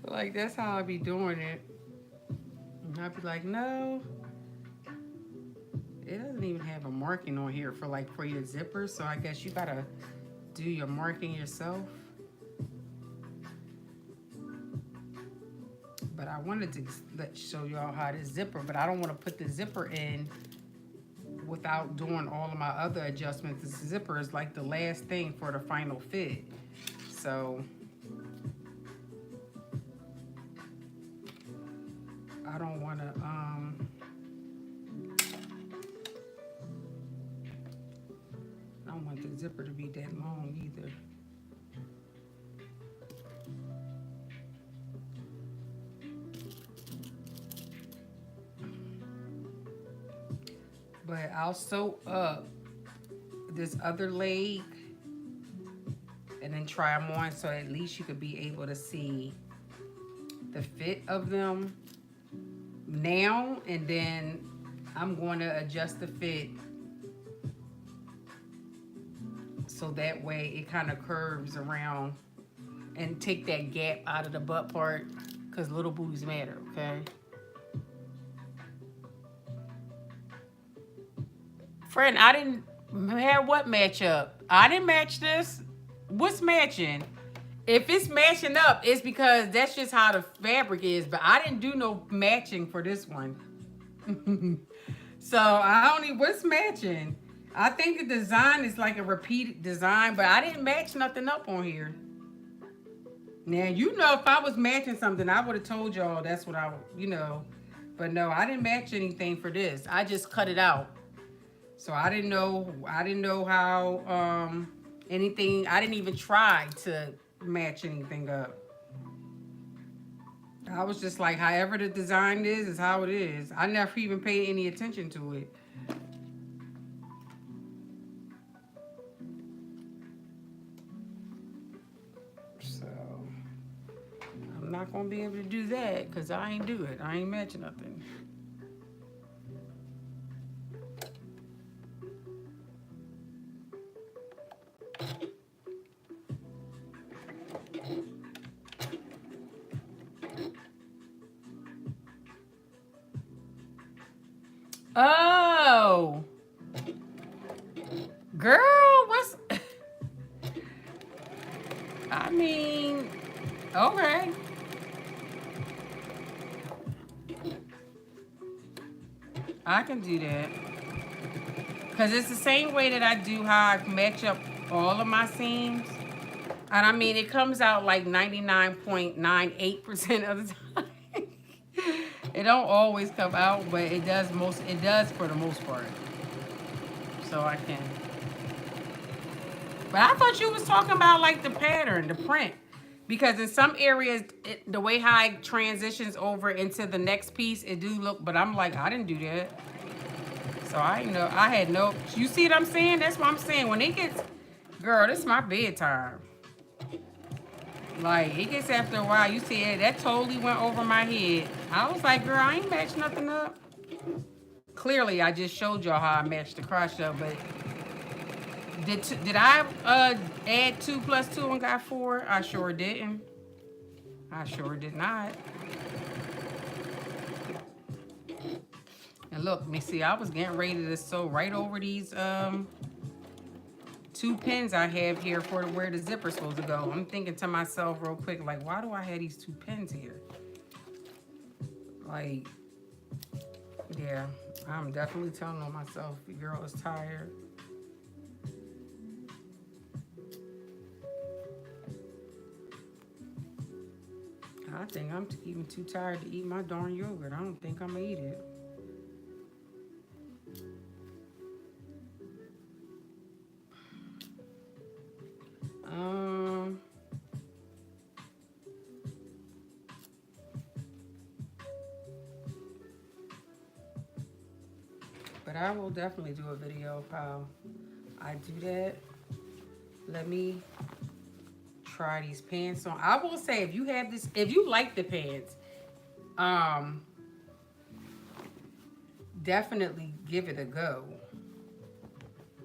Like, that's how I be doing it. And I be like, no. It doesn't even have a marking on here for your zipper. So I guess you gotta do your marking yourself. But I wanted to show y'all how this zipper, but I don't want to put the zipper in without doing all of my other adjustments. This zipper is like the last thing for the final fit. So I don't want to I don't want the zipper to be that long either. But I'll sew up this other leg and then try them on, so at least you could be able to see the fit of them now. And then I'm going to adjust the fit so that way it kind of curves around and take that gap out of the butt part, because little booties matter, okay? Friend, I didn't have what match up? I didn't match this. What's matching? If it's matching up, it's because that's just how the fabric is. But I didn't do no matching for this one. So I don't need what's matching. I think the design is like a repeated design, but I didn't match nothing up on here. Now, you know, if I was matching something, I would have told y'all that's what But no, I didn't match anything for this. I just cut it out. So I didn't know how anything. I didn't even try to match anything up. I was just like, however the design is how it is. I never even paid any attention to it. So I'm not gonna be able to do that because I ain't do it. I ain't matching nothing. Oh, girl, what's... I mean, okay. I can do that. Because it's the same way that I do how I match up all of my seams. And I mean, it comes out like 99.98% of the time. It don't always come out, but it does for the most part. So I can. But I thought you was talking about like the pattern, the print. Because in some areas, the way how it transitions over into the next piece, it do look, but I'm like, I didn't do that. So I know, I had no, you see what I'm saying? That's what I'm saying. When it gets, girl, this is my bedtime. Like, it gets after a while, you see it, that totally went over my head. I was like, girl, I ain't matched nothing up. Clearly, I just showed y'all how I matched the crotch up, but did I add 2 plus 2 and got 4? I sure didn't. I sure did not. And look, let me see, I was getting ready to sew right over these 2 pins I have here for where the zipper's supposed to go. I'm thinking to myself real quick, like, why do I have these 2 pins here? Like, yeah, I'm definitely telling on myself, the girl is tired. I think I'm even too tired to eat my darn yogurt. I don't think I'm gonna eat it. But I will definitely do a video of how I do that. Let me try these pants on. I will say, if you have this, if you like the pants, definitely give it a go.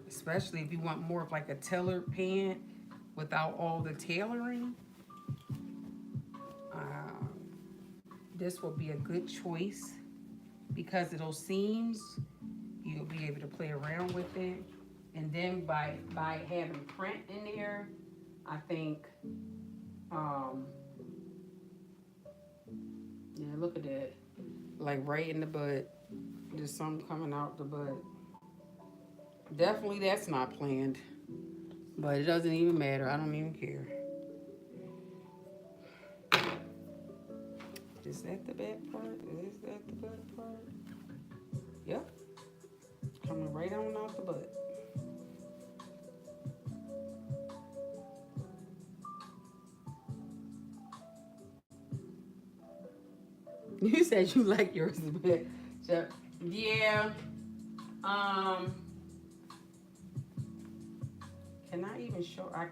Especially if you want more of like a tailored pant without all the tailoring. This will be a good choice because of those seams. You'll be able to play around with it. And then by having print in there, I think, yeah, look at that. Like right in the butt. There's something coming out the butt. Definitely that's not planned. But it doesn't even matter. I don't even care. Is that the bad part? Is that the bad part? Yep. Coming right on out the butt. You said you like yours the best. So, yeah. Can I even show? I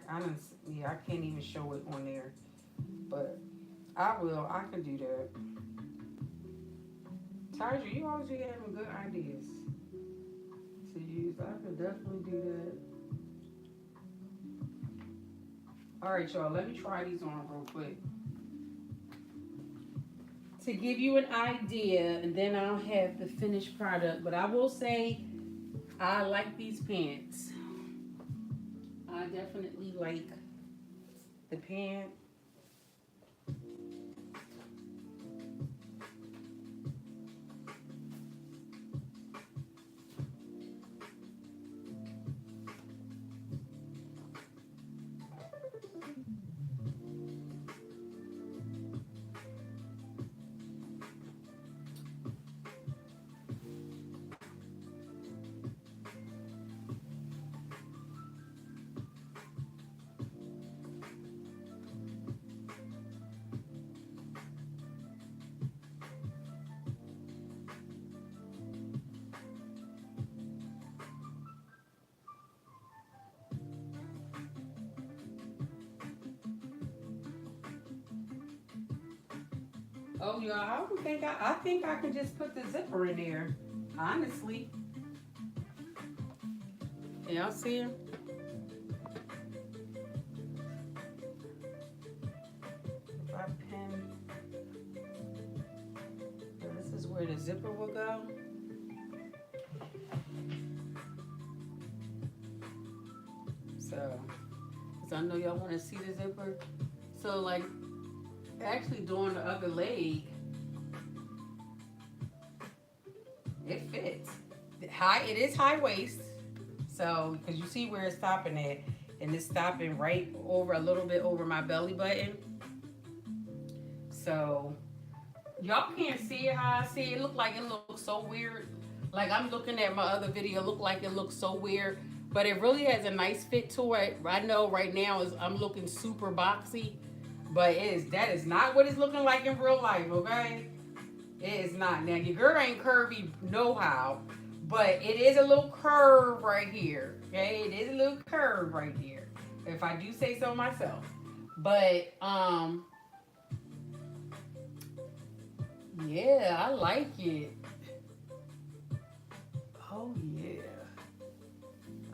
can't even show it on there. But I will. I can do that. Taja, you always be having good ideas to use. I could definitely do that. All right, y'all. Let me try these on real quick to give you an idea, and then I'll have the finished product. But I will say, I like these pants. I definitely like the pant. Oh, y'all, I think I can just put the zipper in there, honestly. Y'all see him? If I pin, this is where the zipper will go. So, because I know y'all want to see the zipper. So, like, actually doing the other leg, it fits. It is high waist, so because you see where it's stopping at, and it's stopping right over a little bit over my belly button. So y'all can't see it how I see it. It look like it looks so weird. Like I'm looking at my other video, look like it looks so weird. But it really has a nice fit to it. I know right now is I'm looking super boxy, but that is not what it's looking like in real life, okay? It is not. Now your girl ain't curvy no how, but it is a little curve right here. Okay, it is a little curve right here. If I do say so myself. But yeah, I like it. Oh yeah.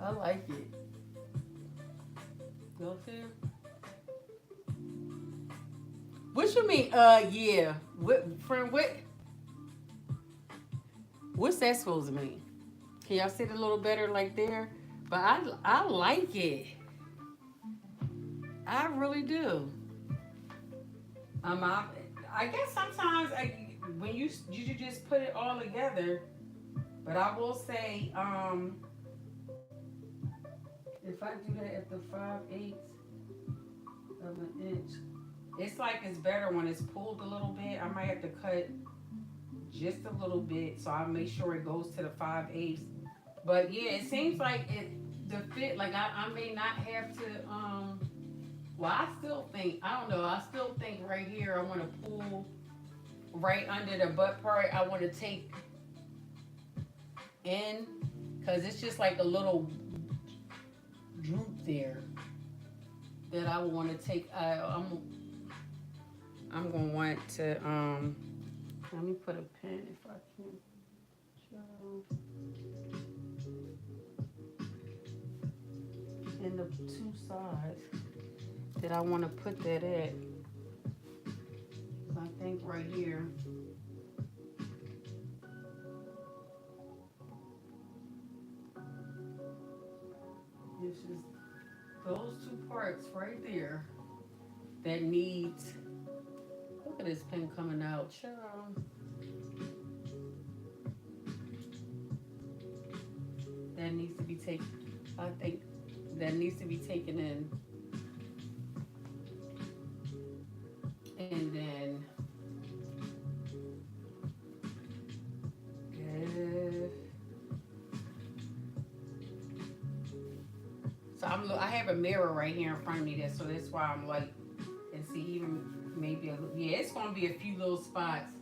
I like it. Go to. What you mean? Yeah. What, friend? What's that supposed to mean? Can y'all see it a little better like there? But I like it. I really do. I guess sometimes when you just put it all together. But I will say, if I do that at the 5/8 of an inch, it's like it's better when it's pulled a little bit. I might have to cut just a little bit so I make sure it goes to the 5/8. But yeah, it seems like the fit, like I may not have to, well, I still think, I don't know, I still think right here I want to pull right under the butt part. I want to take in, because it's just like a little droop there that I want to take. I'm gonna want to let me put a pin if I can show in the two sides that I want to put that at. So I think right here. It's just those two parts right there that needs. Look at this pin coming out, child. That needs to be taken. I think that needs to be taken in, and then. So I have a mirror right here in front of me, so that's why I'm like, and see even maybe it's gonna be a few little spots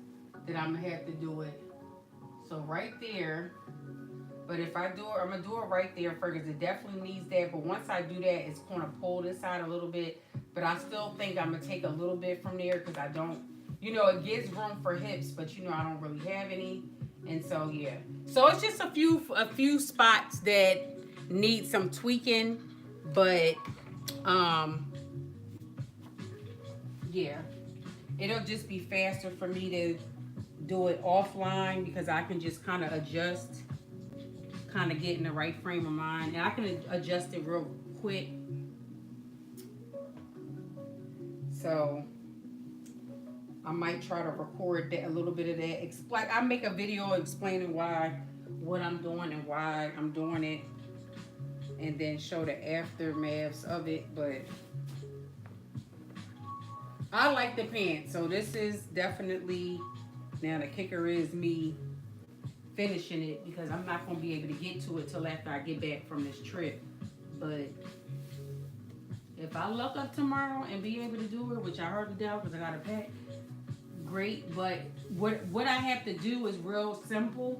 that I'm gonna have to do it. So right there, but if I do it, I'm gonna do it right there first because it definitely needs that. But once I do that, it's gonna pull this side a little bit. But I still think I'm gonna take a little bit from there because I don't, it gives room for hips, but I don't really have any, and so yeah. So it's just a few spots that need some tweaking, but yeah, it'll just be faster for me to do it offline because I can just kind of adjust, kind of get in the right frame of mind, and I can adjust it real quick. So I might try to record that, a little bit of that. Like I make a video explaining what I'm doing and why I'm doing it, and then show the aftermaths of it. But I like the pants, so this is definitely, now the kicker is me finishing it because I'm not going to be able to get to it till after I get back from this trip. But if I luck up tomorrow and be able to do it, which I hardly doubt because I got to pack, great. But what I have to do is real simple.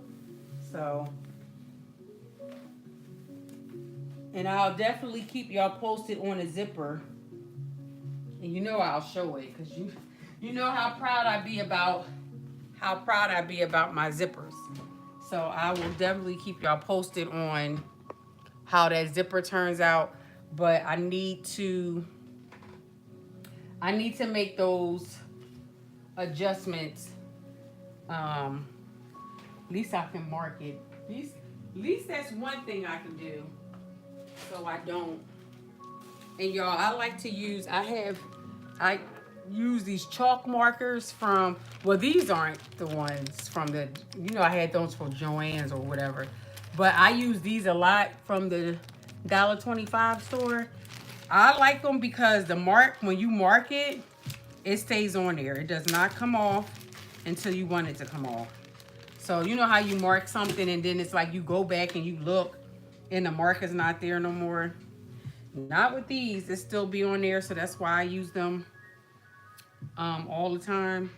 So, and I'll definitely keep y'all posted on the zipper. And I'll show it because you know how proud I be about my zippers. So I will definitely keep y'all posted on how that zipper turns out. But I need to make those adjustments. At least I can mark it. At least that's one thing I can do. So I don't. And y'all, I use these chalk markers from, well, these aren't the ones from the, I had those from Joann's or whatever. But I use these a lot from the $1.25 store. I like them because when you mark it, it stays on there. It does not come off. until you want it to come off. So you know how you mark something and then it's like you go back and you look and the mark is not there no more. Not with these. It still be on there, so that's why I use them all the time,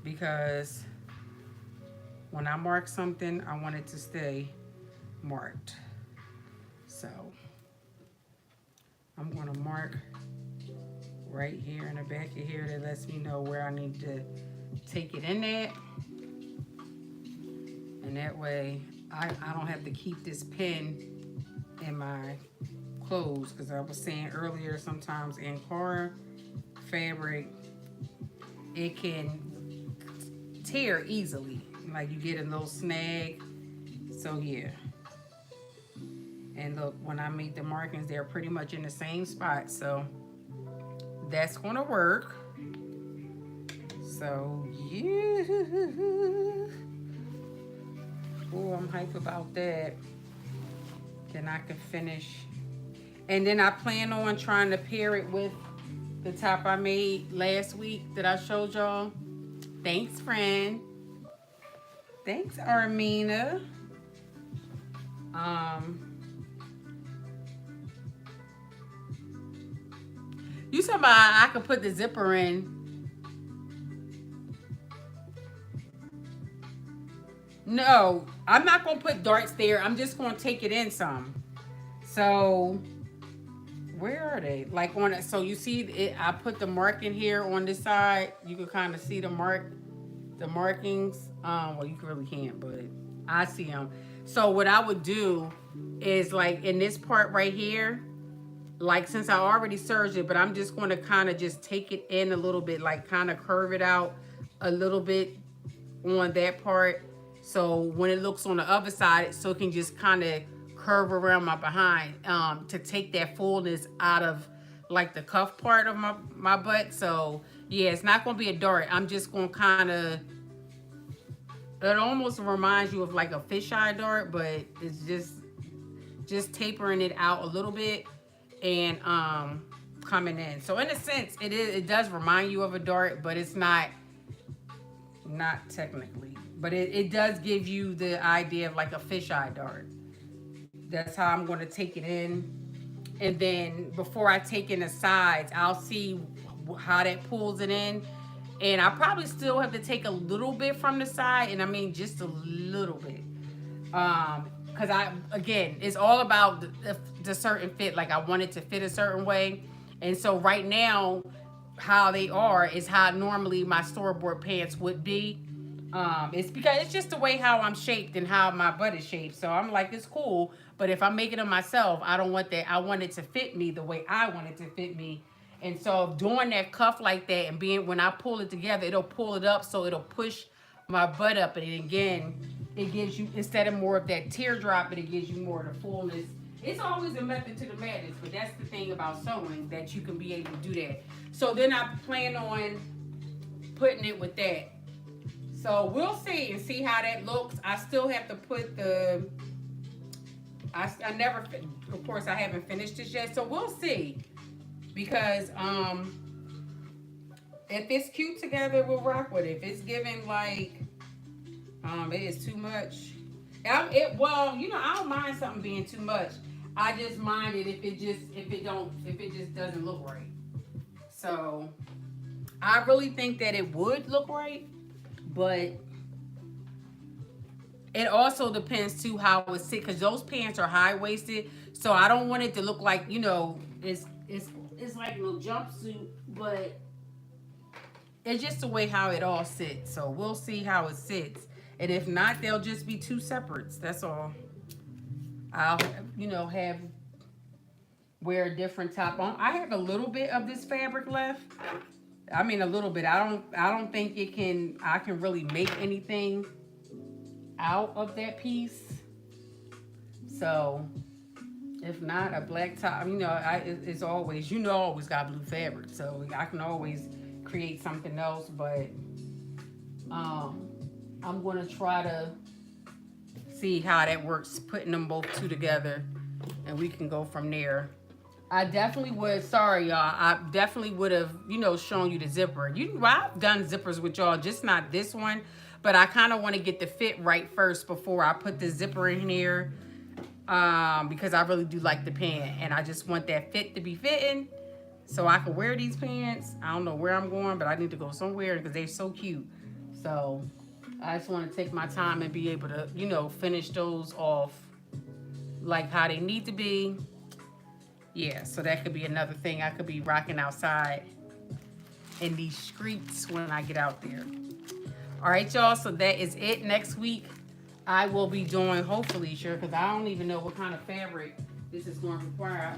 because when I mark something, I want it to stay marked. So I'm going to mark right here in the back of here. That lets me know where I need to take it in at. And that way I don't have to keep this pin in my clothes, because I was saying earlier, sometimes in car fabric it can tear easily, like you get a little snag. So yeah, and look, when I made the markings, they're pretty much in the same spot, so that's gonna work. So yeah, oh, I'm hype about that. Then I can finish, and then I plan on trying to pair it with the top I made last week that I showed y'all. Thanks, friend. Thanks, Armina. You talking about I could put the zipper in? No, I'm not gonna put darts there. I'm just gonna take it in some. So where are they? Like on it. So you see it, I put the mark in here on this side. You can kind of see the markings. Well, you really can't, but I see them. So what I would do is, like, in this part right here, like, since I already serged it, but I'm just going to kind of just take it in a little bit, like kind of curve it out a little bit on that part. So when it looks on the other side, so it can just kind of curve around my behind, to take that fullness out of, like, the cuff part of my butt. So yeah, it's not going to be a dart. I'm just going to kind of, it almost reminds you of like a fisheye dart, but it's just tapering it out a little bit and coming in. So in a sense, it does remind you of a dart, but it's not technically. But it does give you the idea of like a fisheye dart. That's how I'm going to take it in. And then before I take in the sides, I'll see how that pulls it in. And I probably still have to take a little bit from the side, and I mean just a little bit. Because again, it's all about the certain fit. Like, I want it to fit a certain way. And so right now, how they are is how normally my store-bought pants would be. It's because it's just the way how I'm shaped and how my butt is shaped. So I'm like, it's cool. But if I'm making them myself, I don't want that. I want it to fit me the way I want it to fit me. And so doing that cuff like that, and being, when I pull it together, it'll pull it up, so it'll push my butt up. And again, it gives you, instead of more of that teardrop, it gives you more of the fullness. It's always a method to the madness, but that's the thing about sewing, that you can be able to do that. So then I plan on putting it with that. So we'll see and see how that looks. I still have to put the, I never, of course I haven't finished this yet, so we'll see. Because if it's cute together, we'll rock with it. If it's giving like it is too much. Well, you know, I don't mind something being too much. I just mind it if it just doesn't look right. So I really think that it would look right, but it also depends too how it sits, because those pants are high waisted. So I don't want it to look like, you know, it's like a little jumpsuit, but it's just the way how it all sits. So we'll see how it sits. And if not, they'll just be two separates. That's all. I'll, you know, wear a different top on. I have a little bit of this fabric left. I mean, a little bit. I don't think I can really make anything out of that piece. So if not, a black top, you know, it's always, you know, always got blue fabric, so I can always create something else. But I'm gonna try to see how that works, putting them both two together, and we can go from there. I definitely would. Sorry, y'all. I definitely would have, shown you the zipper. I've done zippers with y'all, just not this one. But I kind of want to get the fit right first before I put the zipper in here. Because I really do like the pant, and I just want that fit to be fitting, so I can wear these pants. I don't know where I'm going, but I need to go somewhere because they're so cute. So I just want to take my time and be able to, finish those off like how they need to be. Yeah, so that could be another thing I could be rocking outside in these streets when I get out there. All right, y'all, so that is it. Next week, I will be doing, hopefully, sure, because I don't even know what kind of fabric this is going to require.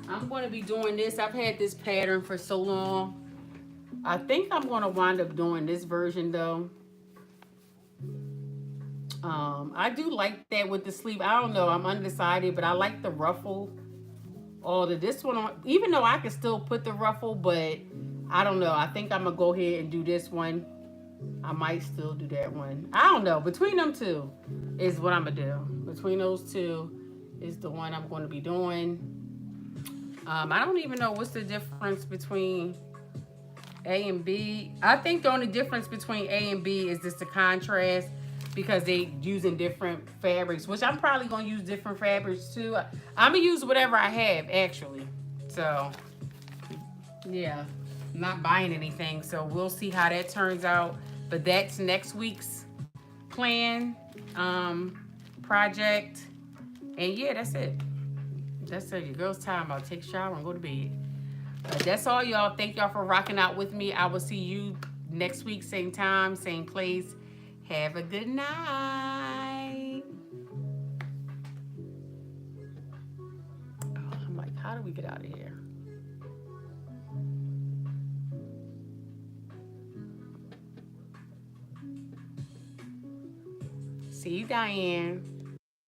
I'm going to be doing this. I've had this pattern for so long. I think I'm going to wind up doing this version, though. I do like that with the sleeve. I don't know. I'm undecided, but I like the ruffle. This one on, even though I can still put the ruffle, but I don't know. I think I'm going to go ahead and do this one. I might still do that one. I don't know. Between them two is what I'm going to do. Between those two is the one I'm going to be doing. I don't even know what's the difference between A and B. I think the only difference between A and B is just the contrast, because they using different fabrics, which I'm probably going to use different fabrics too. I'm going to use whatever I have, actually. So, yeah. I'm not buying anything, so we'll see how that turns out. But that's next week's plan, project. And yeah, that's it. That's it. Your girl's time. I'll take a shower and go to bed. But that's all, y'all. Thank y'all for rocking out with me. I will see you next week, same time, same place. Have a good night. Oh, I'm like, how do we get out of here? See you, Diane.